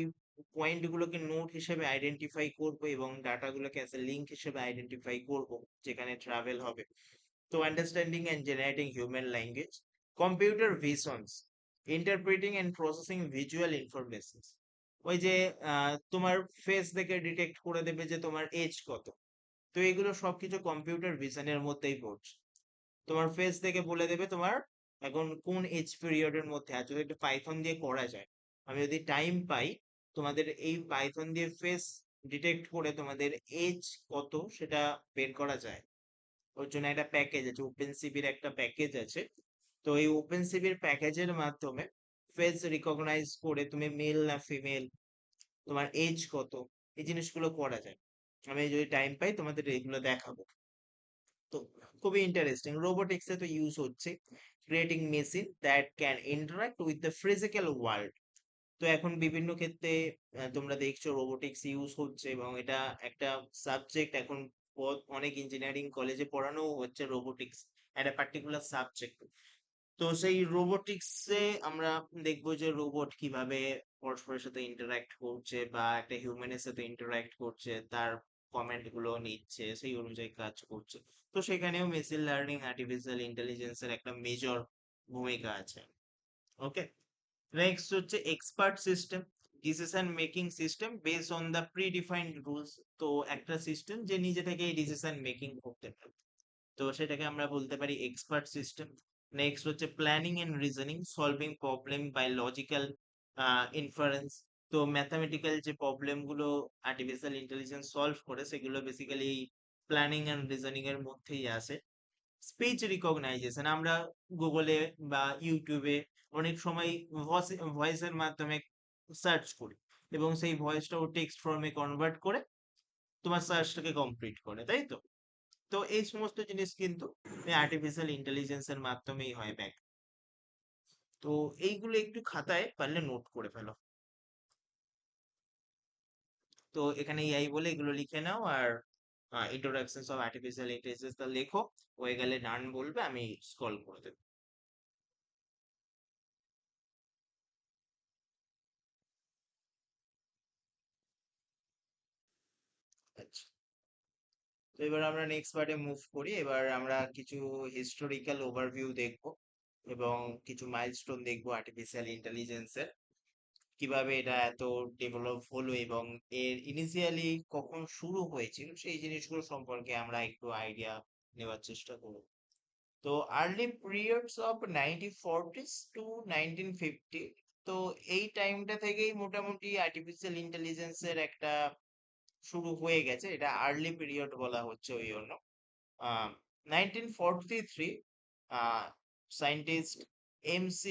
পয়েন্ট গুলোকে নোট হিসেবে আইডেন্টিফাই করব, এবং ডাটাগুলোকে অ্যাজ এ লিঙ্ক হিসেবে আইডেন্টিফাই করব যেখানে ট্রাভেল হবে। তো understanding and generating human language, computer visions, interpreting and processing visual information. ওই যে তোমার ফেস দেখে ডিটেক্ট করে দেবে যে তোমার এজ কত, তো এগুলো সবকিছু কম্পিউটার ভিশনের মধ্যেই পড়ছে। তোমার ফেস দেখে বলে দেবে তোমার এখন কোন এজ পিরিয়ডের মধ্যে আছে, যদি একটা পাইথন দিয়ে করা যায়। আমি যদি টাইম পাই, তোমাদের এই পাইথন দিয়ে ফেস ডিটেক্ট করে তোমাদের এজ কত সেটা বের করা যায়। ওর জন্য একটা প্যাকেজ আছে, ওপেন সিবির একটা প্যাকেজ আছে। তো এই ওপেন সিবির প্যাকেজের মাধ্যমে ফেস রিকগনাইজ করে তুমি মেল না ফিমেল, তোমার এজ কত, এই জিনিসগুলো করা যায়। আমি যদি টাইম পাই তোমাদের এগুলো দেখাবো। তো খুবই ইন্টারেস্টিং, রোবোটিক্সে তো ইউজ হচ্ছে। Creating machine that can interact with the physical world. তো এখন বিভিন্ন ক্ষেত্রে তোমরা দেখছো রোবোটিক্স ইউজ হচ্ছে, এবং এটা একটা সাবজেক্ট এখন অনেক ইঞ্জিনিয়ারিং কলেজে পড়ানো হচ্ছে রোবোটিক্স, একটা পার্টিকুলার সাবজেক্ট। তো সেই রোবোটিক্সে আমরা দেখবো যে রোবট কিভাবে পরস্পরের সাথে ইন্টারাক্ট করছে বা একটা হিউম্যানের সাথে ইন্টারাক্ট করছে, তার কমেন্ট গুলো নিচ্ছে, সেই অনুযায়ী কাজ করছে। তো সেখানেও মেশিন লার্নিং, আর্টিফিশিয়াল ইন্টেলিজেন্সের একটা মেজর ভূমিকা আছে। ওকে, নেক্সট হচ্ছে expert system, decision making system base on the predefined rules. তো একটা সিস্টেম যে নিজে থেকেই ডিসিশন মেকিং করতে পারে, তো সেটাকে আমরা বলতে পারি এক্সপার্ট সিস্টেম। নেক্সট হচ্ছে planning and reasoning, solving problem by logical inference. তো ম্যাথামেটিক্যাল যে প্রবলেম গুলো আর্টিফিশিয়াল ইন্টেলিজেন্স সলভ করে, সেগুলো বেসিক্যালি প্ল্যানিং এন্ড রিজনিং এর মধ্যেই আসে। স্পিচ রিকগনাইজেশন, আমরা গুগলে বা ইউটিউবে অনেক সময় ভয়েসের মাধ্যমে সার্চ করি, এবং সেই ভয়েসটাও টেক্সট ফর্মে কনভার্ট করে তোমার সার্চটাকে কমপ্লিট করে, তাই তো? তো এই সমস্ত জিনিস কিন্তু আর্টিফিশিয়াল ইন্টেলিজেন্সের মাধ্যমেই হয় ব্যাক। তো এইগুলো একটু খাতায় পারলে নোট করে ফেলো। তো এখানে এআই বলে এগুলো লিখে নাও, আর ইন্ট্রোডাকশনস অফ আর্টিফিশিয়াল ইন্টেলিজেন্স লেখো, হয়ে গেলে ডান বলবে, আমি স্ক্রল করে দেবো। আচ্ছা, তো এবার আমরা নেক্সট পার্টে মুভ করি। এবার আমরা কিছু হিস্টোরিক্যাল ওভারভিউ দেখব, এবং কিছু মাইলস্টোন দেখবো আর্টিফিশিয়াল ইন্টেলিজেন্সের, কিভাবে এটা এত ডেভেলপ হলো এবং এর ইনিশিয়ালি কখন শুরু হয়েছিল, সেই জিনিসগুলো সম্পর্কে আমরা একটু আইডিয়া নেওয়ার চেষ্টা করব। তো early periods of 1940s two 1950, তো এই টাইমটা থেকেই মোটামুটি আর্টিফিশিয়াল ইন্টেলিজেন্সের একটা শুরু হয়ে গেছে, এটা আর্লি পিরিয়ড বলা হচ্ছে ওই জন্য। 1943, scientist MC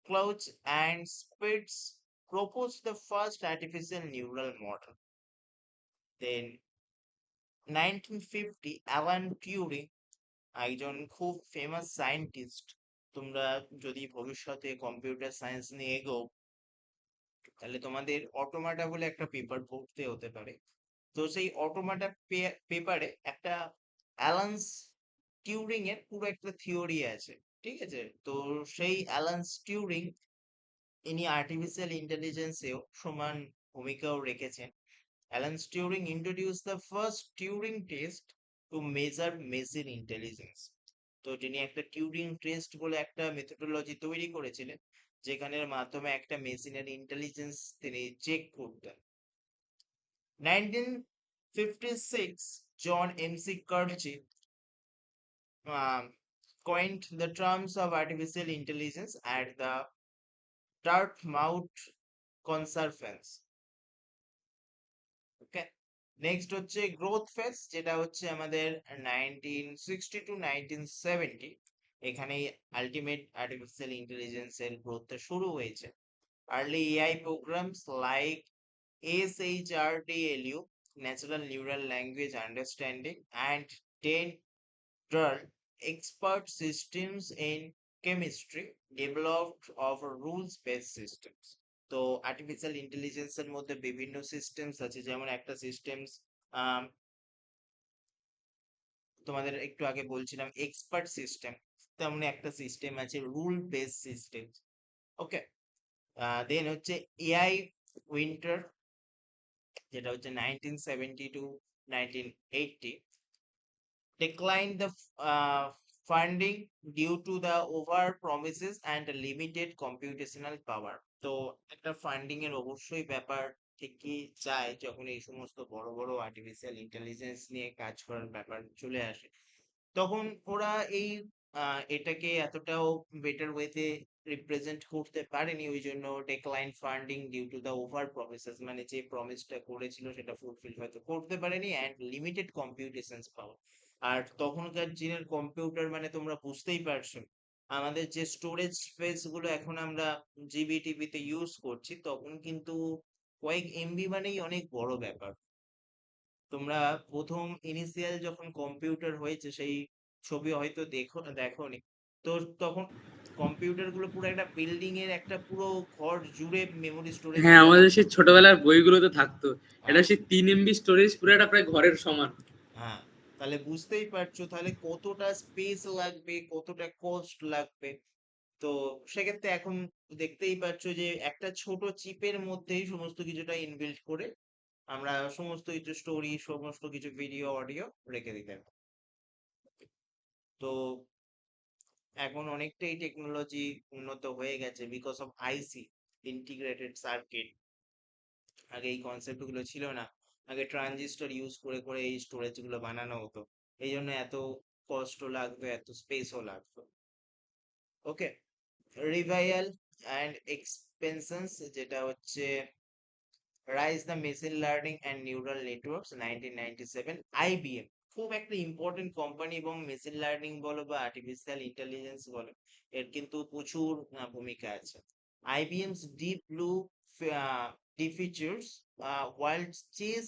Clouch and Spitz proposed the first artificial neural model. Then 1950, Alan Turing, একজন খুব ফেমাস সায়েন্টিস্ট। তোমরা যদি ভবিষ্যতে কম্পিউটার সায়েন্স নিয়ে এগো, তাহলে তোমাদের অটোমাটা বলে একটা পেপার পড়তে হতে পারে। তো সেই অটোমাটা পেপারে একটা অ্যালান টিউরিং এর পুরো একটা থিওরি আছে, ঠিক আছে? তো সেই অ্যালান টিউরিং, ইনি আর্টিফিশিয়াল ইন্টেলিজেন্সেও সমান ভূমিকাও রেখেছেন। Alan Turing introduced the first Turing test to measure machine intelligence. তো তিনি একটা টিউরিং টেস্ট বলে একটা মেথোডোলজি তৈরি করেছিলেন, যেখানের মাধ্যমে একটা মেশিনের ইন্টেলিজেন্স তিনি চেক করতেন। 1956, জন MC কার্চি coined the terms of artificial intelligence at the Dartmouth Conference. Okay, next হচ্ছে গ্রোথ ফেজ, যেটা হচ্ছে আমাদের 1960 to 1970। এখানেই আলটিমেট আর্টিফিশিয়াল ইন্টেলিজেন্সের গ্রোথটা শুরু হয়েছে। Early AI programs like SHRTLU, natural neural language understanding, and DENDRAL, expert systems in chemistry, developed of rules based systems. তো আর্টিফিশিয়াল ইন্টেলিজেন্সের মধ্যে বিভিন্ন সিস্টেমস আছে, যেমন একটা সিস্টেমস তোমাদের একটু আগে বলছিলাম এক্সপার্ট সিস্টেম, তেমনি একটা সিস্টেম আছে রুল বেস সিস্টেম। ওকে, দেন হচ্ছে এআই উইন্টার, যেটা হচ্ছে 1970 to 1980, declined the funding due to the over promises and limited computational power. তো একটা ফান্ডিং এর অবশ্যই ব্যাপার ঠিকই যায় যখন এই সমস্ত বড় বড় আর্টিফিশিয়াল ইন্টেলিজেন্স নিয়ে কাজ করার ব্যাপার চলে আসে, তখন ওরা এই এটাকে এতটাও বেটার ওয়েতে রিপ্রেজেন্ট করতে পারেনি, ওই জন্য decline funding due to the over promises, মানে যে প্রমিসটা করেছিল সেটা ফুলফিল হয়তো করতে পারেনি, অ্যান্ড লিমিটেড কম্পিউটেশনস পাওয়ার। আর তখনকার দিনের কম্পিউটার মানে তোমরা বুঝতেই পারছো, আমাদের যে স্টোরেজ স্পেস গুলো এখন আমরা জিবি টিবিতে ইউজ করছি, তখন কিন্তু কয়েক এমবি মানেই অনেক বড় ব্যাপার। তোমরা প্রথম ইনিশিয়াল যখন কম্পিউটার হয়েছে, সেই ছবি হয়তো দেখোনি, তো তখন কম্পিউটার গুলো পুরো একটা বিল্ডিং এর একটা পুরো ঘর জুড়ে মেমোরি স্টোরেজ হ্যাঁ, গুলো আমাদের রাখতো। সেই ছোটবেলার বইগুলোতে থাকতো। এটা হ্যাঁ, সেই 3 MB স্টোরেজ, পুরো একটা প্রায় ঘরের সমান। হ্যাঁ, তাহলে বুঝতেই পারছো তাহলে কতটা স্পেস লাগবে, কতটা কস্ট লাগবে। তো সেক্ষেত্রে এখন দেখতেই পাচ্ছো যে একটা ছোট চিপের মধ্যেই সমস্ত কিছুটা ইনবিল্ট করে আমরা সমস্ত কিছু স্টোরি, সমস্ত কিছু ভিডিও, অডিও রেখে দিতে পারি। তো এখন অনেকটাই টেকনোলজি উন্নত হয়ে গেছে because of IC, integrated circuit. আগে এই কনসেপ্ট গুলো ছিল না। আগে ট্রানজিস্টর ইউজ করে করে এই স্টোরেজ গুলো বানানো হতো। এই জন্য এত কষ্ট লাগতো, এত স্পেসও লাগতো। ওকে, রিভাইয়াল অ্যান্ড এক্সপেনশনস, যেটা হচ্ছে rise the machine learning and neural networks 1997, IBM খুব একটা ইম্পর্টেন্ট কোম্পানি, এবং মেশিন লার্নিং বলো বা আর্টিফিশিয়াল ইন্টেলিজেন্স বলো, এর কিন্তু প্রচুর ভূমিকা আছে। IBM's deep blue defeats world chess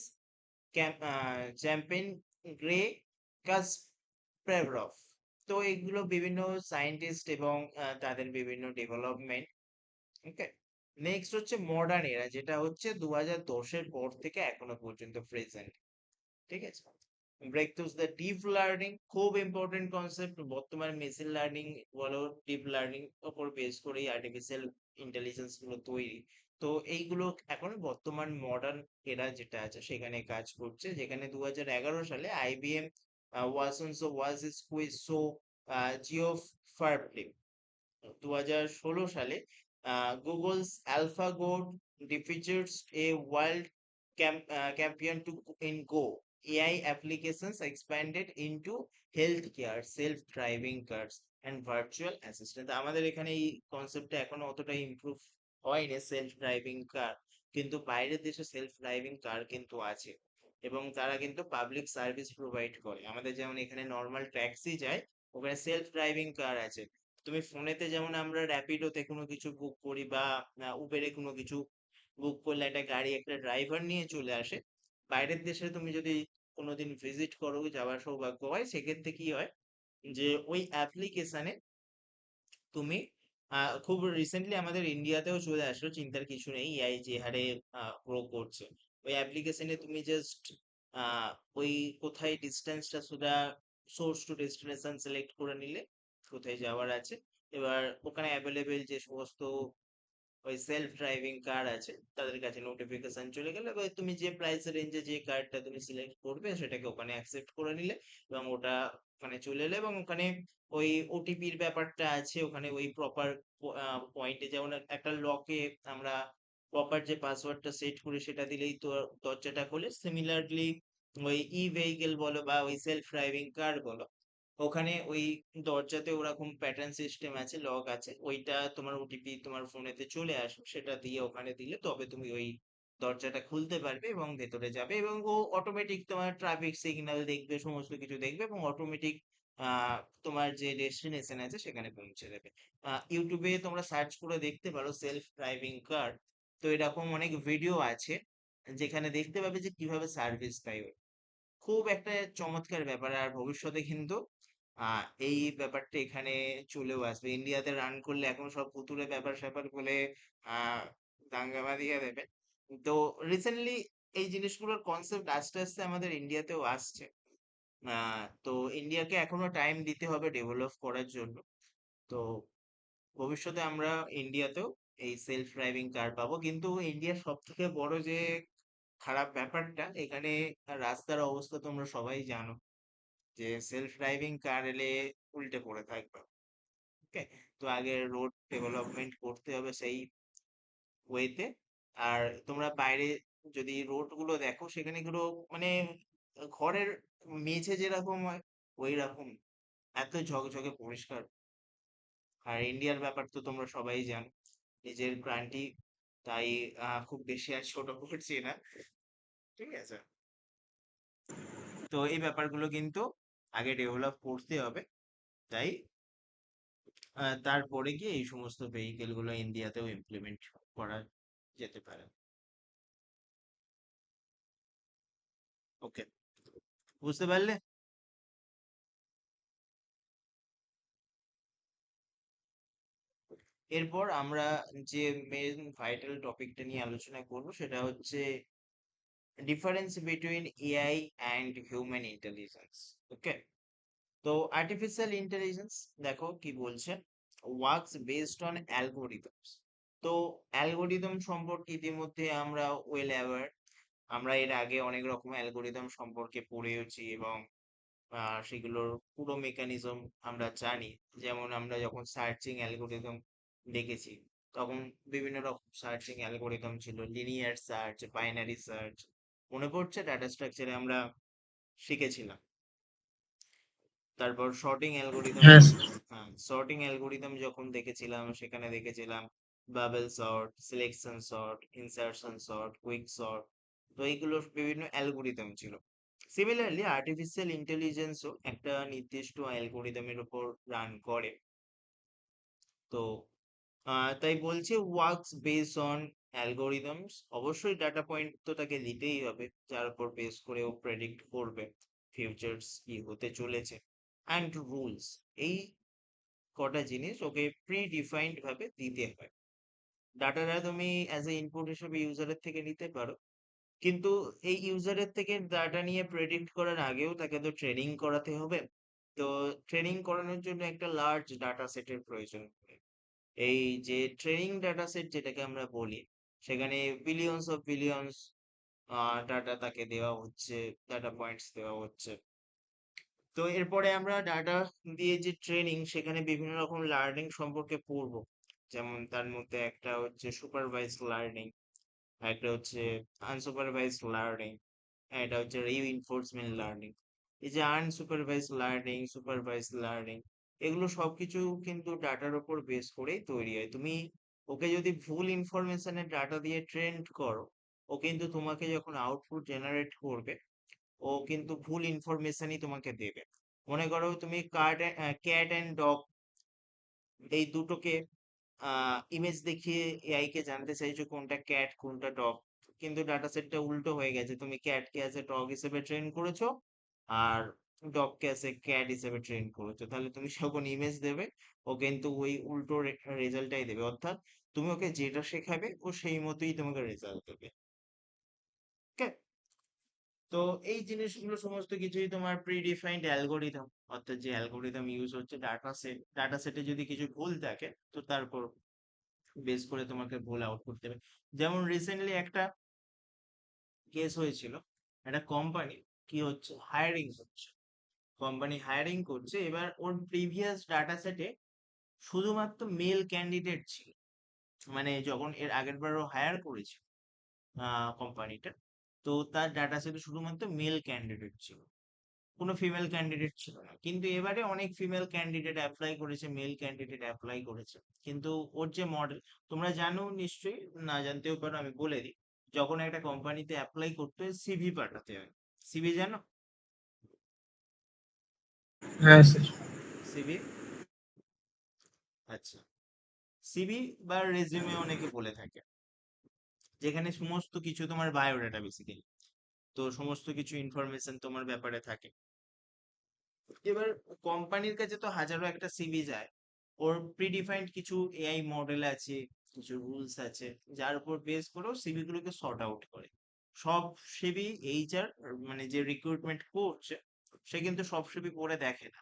champion Garry Kasparov. তো এগুলো বিভিন্ন সায়েন্টিস্ট এবং তাদের বিভিন্ন ডেভেলপমেন্ট। ওকে, নেক্সট হচ্ছে মডার্ন এরা, যেটা হচ্ছে 2010-এর পর থেকে এখনো পর্যন্ত প্রেজেন্ট। ঠিক আছে, ব্রেকথ্রুস দ্য ডিপ লার্নিং খুব ইম্পর্টেন্ট কনসেপ্ট। বর্তমান মেশিন লার্নিং বলো, ডিপ লার্নিং ওপর বেস করেই আর্টিফিশিয়াল ইন্টেলিজেন্স গুলো তৈরি। তো এইগুলো এখন বর্তমান মডার্ন এরা যেটা আছে সেখানে কাজ করছে, যেখানে 2011 সালে আইবিএম ওয়াজ সো জিও ফার্বলি। 2016 সালে Google's AlphaGo defeatures a world champion to in Go. AI applications expanded into healthcare, self-driving cars and virtual assistant. আমাদের এখানে এই কনসেপ্টটা এখনো অতটা ইমপ্রুভ হয়নি, সেলফ ড্রাইভিং কার, কিন্তু বাইরের দেশে সেলফ ড্রাইভিং কার কিন্তু আছে, এবং তারা কিন্তু পাবলিক সার্ভিস প্রোভাইড করে। আমাদের যেমন এখানে নর্মাল ট্যাক্সি যায়, ওখানে সেলফ ড্রাইভিং কার আছে। তুমি ফোনেতে যেমন আমরা র্যাপিডোতে কোনো কিছু বুক করি বা উবেরে কোনো কিছু বুক করলে একটা গাড়ি একটা ড্রাইভার নিয়ে চলে আসে, বাইরের দেশে তুমি যদি কোনোদিন ভিজিট করো, যাওয়ার সৌভাগ্য হয়, সেক্ষেত্রে কি হয় যে ওই অ্যাপ্লিকেশনে তুমি খুব রিসেন্টলি আমাদের ইন্ডিয়াতেও চলে আসলো, চিন্তার কিছু নেই, এআই যে হারে গ্রো করছে। ওই অ্যাপ্লিকেশনে তুমি জাস্ট ওই কোথায় ডিস্টেন্সটা সোজা সোর্স টু ডেস্টিনেশন সিলেক্ট করে নিলে কোথায় যাওয়ার আছে, এবার ওখানে অ্যাভেলেবেল যে সমস্ত ওই সেলফ ড্রাইভিং কার আছে তাদের কাছে নোটিফিকেশন চলে গেলে, এবার তুমি যে প্রাইস রেঞ্জে যে কারটা তুমি সিলেক্ট করবে সেটাকে ওখানে অ্যাকসেপ্ট করে নিলে, এবং ওটা ওখানে চলে এলো, এবং ওখানে ওই ওটিপির ব্যাপারটা আছে, ওখানে ওই প্রপার পয়েন্টে, যেমন একটা লকে আমরা প্রপার যে পাসওয়ার্ডটা সেট করি সেটা দিলেই তো দরজাটা খোলে, সিমিলারলি ওই ই ভেহিকেল বলো বা ওই সেলফ ড্রাইভিং কার বলো, ওখানে ওই দরজাতে ওরকম প্যাটার্ন সিস্টেম আছে, লক আছে, ওইটা তোমার ওটিপি তোমার ফোনেতে চলে আসবে, সেটা দিয়ে ওখানে দিলে তবে তুমি ওই দরজাটা খুলতে পারবে এবং ভেতরে যাবে, এবং ও অটোমেটিক তোমার ট্রাফিক সিগন্যাল দেখবে, সমস্ত কিছু দেখবে, এবং অটোমেটিক তোমার যে ডেস্টিনেশন আছে সেখানে পৌঁছে দেবে। ইউটিউবে তোমরা সার্চ করে দেখতে পারো সেলফ ড্রাইভিং কার। তো এরকম অনেক ভিডিও আছে যেখানে দেখতে পাবে যে কিভাবে সার্ভিস দেয় ওরা। খুব একটা চমৎকার ব্যাপার, আর ভবিষ্যতে কিন্তু এই ব্যাপারটা এখানে চলেও আসবে। ইন্ডিয়াতে রান করলে এখন সব ভুতুড়ে ব্যাপার স্যাপার বলে আহ দাঙ্গা বাঁধিয়ে দেবে। তো রিসেন্টলি এই জিনিসগুলোর কনসেপ্ট আস্তে আস্তে আমাদের ইন্ডিয়াতেও আসছে। তো ইন্ডিয়াকে এখনো টাইম দিতে হবে ডেভেলপ করার জন্য। তো ভবিষ্যতে আমরা ইন্ডিয়াতেও এই সেলফ ড্রাইভিং কার পাবো, কিন্তু ইন্ডিয়ার সব থেকে বড় যে খারাপ ব্যাপারটা, এখানে রাস্তার অবস্থা তোমরা সবাই জানো, যে সেলফ ড্রাইভিং কার এলে উল্টে পড়ে থাকবে। ওকে, তো আগে রোড ডেভেলপমেন্ট করতে হবে সেই ওয়েতে। আর তোমরা বাইরে যদি রোড গুলো দেখো, সেখানে গুলো মানে ঘরের মেঝে যেরকম হয় ওই রকম, এত ঝকঝকে পরিষ্কার। আর ইন্ডিয়ার ব্যাপার তো তোমরা সবাই জানো, নিজের প্রাণটি, তাই খুব বেশি আর ছোট করছি না। ঠিক আছে, তো এই ব্যাপারগুলো কিন্তু আগে ডেভেলপ করতে হবে, তাই তারপরে গিয়ে এই সমস্ত ভেহিকেল গুলো ইন্ডিয়াতেও ইমপ্লিমেন্ট করা যেতে পারে। ওকে, বুঝতে পারলে? এরপর আমরা যে মেন ভাইটাল টপিকটা নিয়ে আলোচনা করব সেটা হচ্ছে difference between AI and human intelligence. Okay, তো আর্টিফিশিয়াল ইন্টেলিজেন্স দেখো কি বলছে, ওয়ার্কস বেসড অন অ্যালগোরিদমস। তো অ্যালগোরিদম সম্পর্কে ইতিমধ্যে আমরা ওয়েল অ্যাওয়ার, আমরা এর আগে অনেক রকম অ্যালগোরিদম সম্পর্কে পড়েওছি এবং সেগুলোর পুরো মেকানিজম আমরা জানি। যেমন আমরা যখন সার্চিং অ্যালগোরিদম দেখেছি, তখন বিভিন্ন রকম সার্চিং অ্যালগোরিদম ছিল, লিনিয়ার সার্চ, বাইনারি সার্চ, মনে পড়ছে ডাটা স্ট্রাকচারে আমরা শিখেছিলাম। তারপর শর্টিং অ্যালগোরিদম, হ্যাঁ হ্যাঁ শর্টিং অ্যালগোরিদম যখন দেখেছিলাম, সেখানে দেখেছিলাম bubble sort, selection sort, insertion sort, quick sort. তো এইগুলো বিভিন্ন অ্যালগোরিদম ছিল। সিমিলারলি আর্টিফিশিয়াল ইন্টেলিজেন্সও একটা নির্দিষ্ট অ্যালগোরিদমের উপর রান করে। তো তাই বলছে ওয়ার্কস বেস অন অ্যালগোরিদমস। অবশ্যই ডাটা পয়েন্ট তো তাকে দিতেই হবে, যার উপর বেস করে ও প্রেডিক্ট করবে ফিউচার্স কি হতে চলেছে। অ্যান্ড রুলস, এই কটা জিনিস ওকে প্রি ডিফাইন্ড ভাবে দিতে হয়। ডাটাটা তুমি অ্যাজ এ ইনপুট হিসেবে ইউজারের থেকে নিতে পারো, কিন্তু এই ইউজারের থেকে ডাটা নিয়ে প্রেডিক্ট করার আগেও তাকে তো ট্রেনিং করাতে হবে। তো ট্রেনিং করানোর জন্য একটা লার্জ ডাটা সেটের প্রয়োজন হয়। এই যে ট্রেনিং ডাটা সেট যেটাকে আমরা বলি, সেখানে বিলিয়ন্স ডাটা তাকে দেওয়া হচ্ছে, ডাটা পয়েন্টস দেওয়া হচ্ছে। তো এরপরে আমরা ডাটা দিয়ে যে ট্রেনিং, সেখানে বিভিন্ন রকম লার্নিং সম্পর্কে পড়বো। যেমন তার মধ্যে একটা হচ্ছে সুপারভাইজ লার্নিং, একটা হচ্ছে আনসুপারভাইজ লার্নিং, এটা হচ্ছে রিইনফোর্সমেন্ট লার্নিং। এই যে আনসুপারভাইজ লার্নিং, সুপারভাইজ লার্নিং, এগুলো সবকিছু কিন্তু ডাটার উপর বেস করেই তৈরি হয়। তুমি ওকে যদি ভুল ইনফরমেশনের ডাটা দিয়ে ট্রেন্ড করো, ও কিন্তু তোমাকে যখন আউটপুট জেনারেট করবে, ও কিন্তু ভুল ইনফরমেশনই তোমাকে দেবে। মনে করো তুমি ক্যাট অ্যান্ড ডগ, এই দুটোকে ইমেজ দেখিয়ে এআই কে জানতে চাইছো কোনটা ক্যাট কোনটা ডগ, কিন্তু ডাটা সেটটা উল্টো হয়ে গেছে। তুমি ক্যাট কে অ্যাজ এ ডগ হিসেবে ট্রেন করেছো, আর ডগ কে অ্যাজ এ ক্যাট হিসেবে ট্রেন করেছো। তাহলে তুমি যখন ইমেজ দেবে, ও কিন্তু ওই উল্টো রেজাল্টটাই দেবে। অর্থাৎ তুমি ওকে যেটা শেখাবে, ও সেই মতোই তোমাকে রেজাল্ট দেবে। ওকে, তো এই জিনিসগুলো সমস্ত কিছুই তোমার প্রিডিফাইন্ড অ্যালগোরিদম, অর্থাৎ যে অ্যালগোরিদম ইউজ হচ্ছে ডাটা সেটে যদি কিছু ভুল থাকে, তো তারপর বেস করে তোমাকে ভুল আউটপুট দেবে। যেমন রিসেন্টলি একটা কেস হয়েছিল, একটা কোম্পানি কি হচ্ছে হায়ারিং হচ্ছে, কোম্পানি হায়ারিং করছে। এবার ওর প্রিভিয়াস ডাটা সেটে শুধুমাত্র মেল ক্যান্ডিডেট ছিল। মানে যখন এর আগের বার ও হায়ার করেছে কোম্পানিটা, তো তার ডাটা সেটে শুধুমাত্র মেল ক্যান্ডিডেট ছিল, কোনো ফিমেল ক্যান্ডিডেট ছিল না। কিন্তু এবারে অনেক ফিমেল ক্যান্ডিডেট অ্যাপ্লাই করেছে, মেল ক্যান্ডিডেট অ্যাপ্লাই করেছে। কিন্তু ওর যে মডেল, তোমরা জানো নিশ্চয়ই, না জানতেও পারো, আমি বলে দিই। যখন একটা কোম্পানিতে অ্যাপ্লাই করতে হয়, সিভি পাঠাতে হয়। সিভি জানো? হ্যাঁ স্যার। সিভি, আচ্ছা, সিভি বা রেজিউমে অনেকে বলে থাকে, যেখানে সমস্ত কিছু তোমার বায়োডাটা বেসিক্যালি, তো সমস্ত কিছু ইনফরমেশন তোমার ব্যাপারে থাকে। এবার কোম্পানির কাছে তো হাজারো একটা সিভি যায়, ওর প্রিডিফাইন্ড কিছু এআই মডেল আছে, কিছু রুলস আছে, যার উপর বেস করেও সিভি গুলোকে সর্ট আউট করে। সব সিভি এইচআর, মানে যে রিক্রুটমেন্ট করছে, সে কিন্তু সব সিভি পড়ে দেখে না।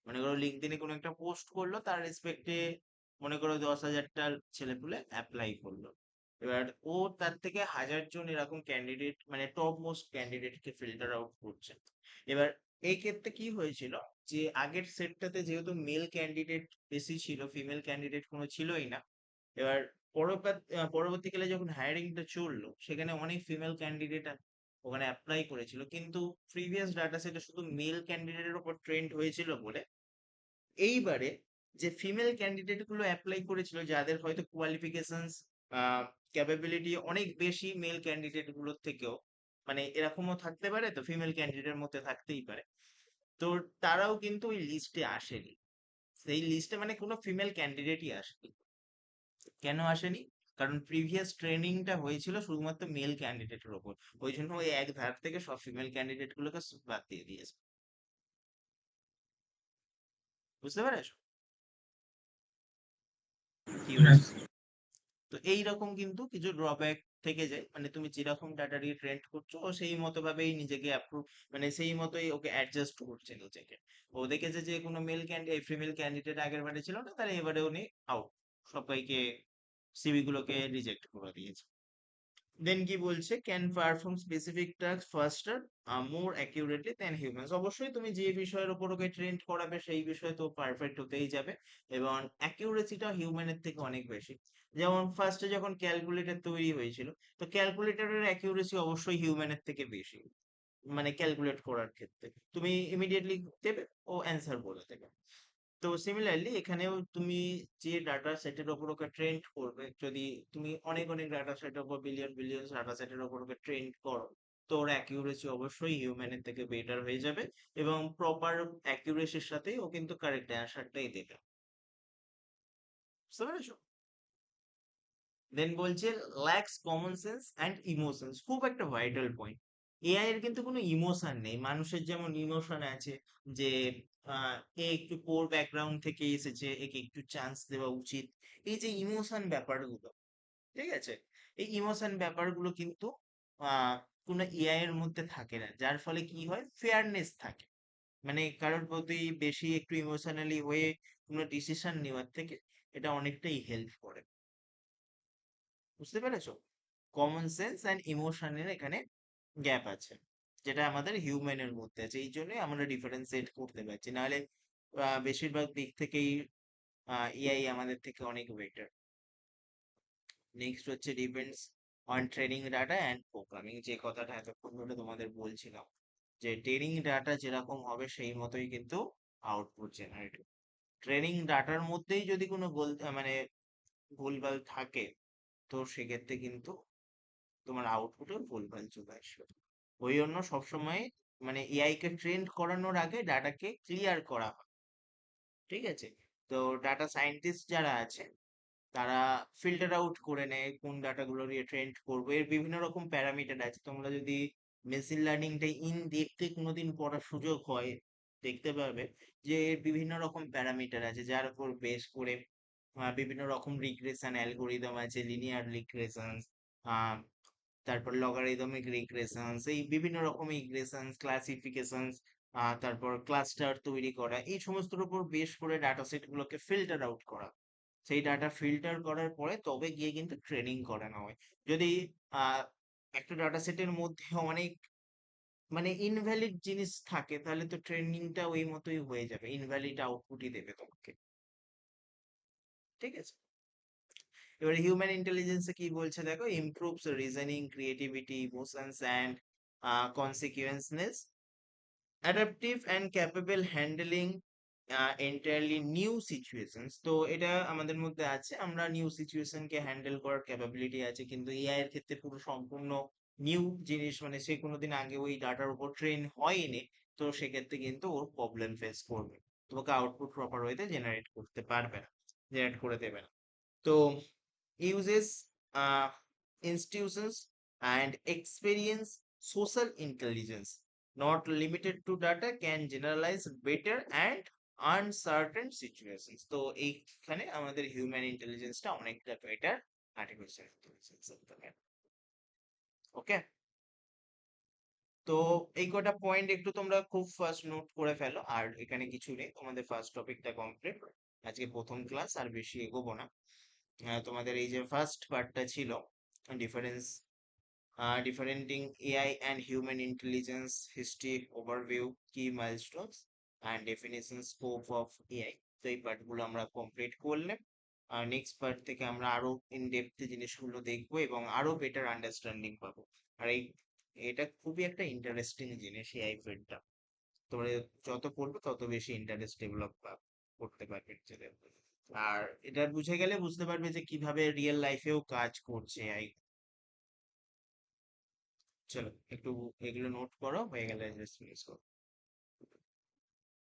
মনে করো লিঙ্কডইনে কোনো একটা পোস্ট করলো, তার রেসপেক্টে মনে করো 10,000টা ছেলেপুলে অ্যাপ্লাই করলো। এবার ও তার থেকে 1,000 জন এরকম ক্যান্ডিডেট, মানে টপ মোস্ট ক্যান্ডিডেটকে ফিল্টার আউট করছে। এবার এই ক্ষেত্রে কি হয়েছিল, যে আগের সেটটাতে যেহেতু মেল ক্যান্ডিডেট বেশি ছিল, ফিমেল ক্যান্ডিডেট কোনো ছিলই না। এবার পরবর্তীকালে যখন হায়ারিংটা চললো, সেখানে অনেক ফিমেল ক্যান্ডিডেট ওখানে অ্যাপ্লাই করেছিল, কিন্তু প্রিভিয়াস ডাটা সেটে শুধু মেল ক্যান্ডিডেটের উপর ট্রেন্ড হয়েছিল বলে এইবারে যে ফিমেল ক্যান্ডিডেট গুলো অ্যাপ্লাই করেছিল, যাদের হয়তো কোয়ালিফিকেশনস ক্যাপাবিলিটি অনেক বেশি মেল ক্যান্ডিডেট গুলোর থেকেও, মানে এরকমও থাকতে পারে, তো ফিমেল ক্যান্ডিডেটের মধ্যে থাকতেই পারে, তো তারাও কিন্তু ওই লিস্টে আসেনি। সেই লিস্টে মানে কোনো ফিমেল ক্যান্ডিডেটই আসেনি। কেন আসেনি? কারণ প্রিভিয়াস ট্রেনিংটা হয়েছিল শুধুমাত্র মেল ক্যান্ডিডেটের ওপর, ওই জন্য ওই এক ধার থেকে সব ফিমেল ক্যান্ডিডেট গুলোকে বাদ দিয়ে দিয়েছে। বুঝতে পেরেছো? অ্যাকিউরেসি। তো এইরকম কিন্তু কিছু ড্রব্যাক থেকে যায়, মানে তুমি যেরকম ডাটা দিয়ে ট্রেন্ড করছো ও সেই মতো ভাবেই নিজেকে অ্যাপ্রুভ, মানে সেই মতোই ওকে অ্যাডজাস্ট করছে নিজেকে। ও দেখেছে যে কোনো মেল ক্যান্ডিডেট ফিমেল ক্যান্ডিডেট আগের বারে ছিল না, তাহলে এবারে উনি আউট, সবাইকে সিভি গুলোকে রিজেক্ট করে দিয়েছে। দেন কি বলছে, can perform specific task ফাস্টার more accurately than humans. অবশ্যই তুমি যে বিষয়ের উপর ওকে ট্রেন্ড করাবে সেই বিষয়ে তো পারফেক্ট হতেই যাবে, এবং অ্যাকিউরেসিটা হিউম্যানের থেকে অনেক বেশি। যেমন ফার্স্টে যখন ক্যালকুলেটর তৈরি হয়েছিল, তো ক্যালকুলেটরের অ্যাকিউরেসি অবশ্যই হিউম্যানের থেকে বেশি, মানে ক্যালকুলেট করার ক্ষেত্রে তুমি ইমিডিয়েটলি দেবে, ও অ্যান্সার বলে দেবে। তো সিমিলারলি এখানেও তুমি যে ডাটা সেটের ওপর ওকে ট্রেন্ড করবে, যদি তুমি অনেক অনেক ডাটা সেটের ওপর বিলিয়ন বিলিয়ন ডাটা সেটের ওপর ওকে ট্রেন্ড করো, তো ওর অ্যাকিউরেসি অবশ্যই হিউম্যানের থেকে বেটার হয়ে যাবে, এবং প্রপার অ্যাকিউরেসির সাথেই ও কিন্তু কারেক্ট অ্যান্সারটাই দেবে। বুঝতে পেরেছো? দেন বলছে lakhs common sense and emotions, খুব একটা ভাইটাল পয়েন্ট। এআই এর কিন্তু কোনো ইমোশন নেই, মানুষের যেমন ইমোশন আছে, যে এ একটু পোর ব্যাকগ্রাউন্ড থেকে এসেছে, একে একটু চান্স দেওয়া উচিত, এই যে ইমোশন ব্যাপারগুলো, ঠিক আছে, এই ইমোশন ব্যাপারগুলো কিন্তু আহ কোনো এআই এর মধ্যে থাকে না, যার ফলে কি হয়, ফেয়ারনেস থাকে, মানে কারোর প্রতি বেশি একটু ইমোশনালি হয়ে কোনো ডিসিশন নেওয়ার থেকে এটা অনেকটাই হেল্প করে। বুঝতে পেরেছো? কমন সেন্স অ্যান্ড ইমোশনের এখানে গ্যাপ আছে, যেটা আমাদের হিউম্যানের মধ্যে আছে, এই জন্যই আমরা ডিফারেন্সিয়েট করতে পারছি, নাহলে বেশিরভাগ দিক থেকেই এআই আমাদের থেকে অনেক বেটার। নেক্সট হচ্ছে depends on training data and programming, যে কথাটা এতক্ষণ ধরে তোমাদের বলছিলাম, যে ট্রেনিং ডাটা যেরকম হবে সেই মতোই কিন্তু আউটপুট জেনারেট। ট্রেনিং ডাটার মধ্যেই যদি কোনো মানে ভুলভাল থাকে, তো সেক্ষেত্রে কিন্তু তোমার আউটপুটে ভুলভাল চলে আসবে। ওই জন্য সবসময় মানে এআই কে ট্রেন করানোর আগে ডাটাকে ক্লিয়ার করা হয়, ঠিক আছে? তো ডাটা সায়েন্টিস্ট যারা আছে তারা ফিল্টার আউট করে নেয় কোন ডাটাগুলো দিয়ে ট্রেন করবো, এর বিভিন্ন রকম প্যারামিটার আছে, তোমরা যদি মেশিন লার্নিংটা ইন ডেপথে কোনোদিন পড়ার সুযোগ হয়, দেখতে পারবে যে এর বিভিন্ন রকম প্যারামিটার আছে, যার উপর বেস করে বিভিন্ন রকম রিগ্রেশন অ্যালগোরিদম আছে, লিনিয়ার রিগ্রেশন, তারপর লগারিদমিক রিগ্রেশনস, এই বিভিন্ন রকম ইগ্রেশনস, ক্লাসিফিকেশনস, তারপর ক্লাস্টার তৈরি করা, এই সমস্তর উপর বেশ করে ডাটা সেট গুলোকে ফিল্টার আউট করা, সেই ডাটা ফিল্টার করার পরে তবে গিয়ে কিন্তু ট্রেনিং করানো হয়। যদি আহ একটা ডাটা সেটের মধ্যে অনেক মানে ইনভ্যালিড জিনিস থাকে, তাহলে তো ট্রেনিংটা ওই মতোই হয়ে যাবে, ইনভ্যালিড আউটপুটই দেবে তোমাকে, ঠিক আছে? এবার হিউম্যান ইন্টেলিজেন্সে কি বলছে দেখো, improves reasoning, creativity, emotions and consciousness, adaptive and capable handling entirely new situations. তো এটা আমাদের মধ্যে আছে, আমরা নিউ সিচুয়েশনকে হ্যান্ডেল করার ক্যাপাবিলিটি আছে, কিন্তু এআই এর ক্ষেত্রে পুরো সম্পূর্ণ নিউ জিনিস, মানে সে কোনোদিন আগে ওই ডাটার উপর ট্রেন হয়নি, তো সেক্ষেত্রে কিন্তু ওর প্রবলেম ফেস করবে, তোমাকে আউটপুট প্রপার ওয়েতে জেনারেট করতে পারবে না, জেনারেট করে দেবে না। তো uses institutions and experience social intelligence not limited to data can generalize better and uncertain situations। তো এইখানে আমাদের হিউম্যান ইন্টেলিজেন্সটা অনেকটা বেটার আর্টিফিশিয়াল ইন্টেলিজেন্সের থেকে। ওকে, তো এই কটা পয়েন্ট একটু তোমরা খুব ফার্স্ট নোট করে ফেলো, আর এখানে কিছু নেই, তোমাদের ফার্স্ট টপিকটা কমপ্লিট, আজকে প্রথম ক্লাস, আর বেশি এগোবো না। তোমাদের এই যে ফার্স্ট পার্টটা ছিল difference, differentiating AI and human intelligence, history overview, কি milestones and definition scope of AI, তো এই পার্টগুলো আমরা কমপ্লিট করলাম। আর নেক্সট পার্ট থেকে আমরা আরো ইন ডেপথে জিনিসগুলো দেখবো এবং আরো বেটার আন্ডারস্ট্যান্ডিং পাবো। আর এটা খুবই একটা ইন্টারেস্টিং জিনিস এআই ফিল্ডটা, তোমরা যত পড়বে তত বেশি ইন্টারেস্ট ডেভেলপ করতে পারবে নিজেদের। আর এটা বুঝে গেলে বুঝতে পারবে যে কিভাবে রিয়েল লাইফেও কাজ করছে এআই। চলো একটু এগুলো নোট করো, হয়ে গেলে জাস্ট ফিনিশ করো।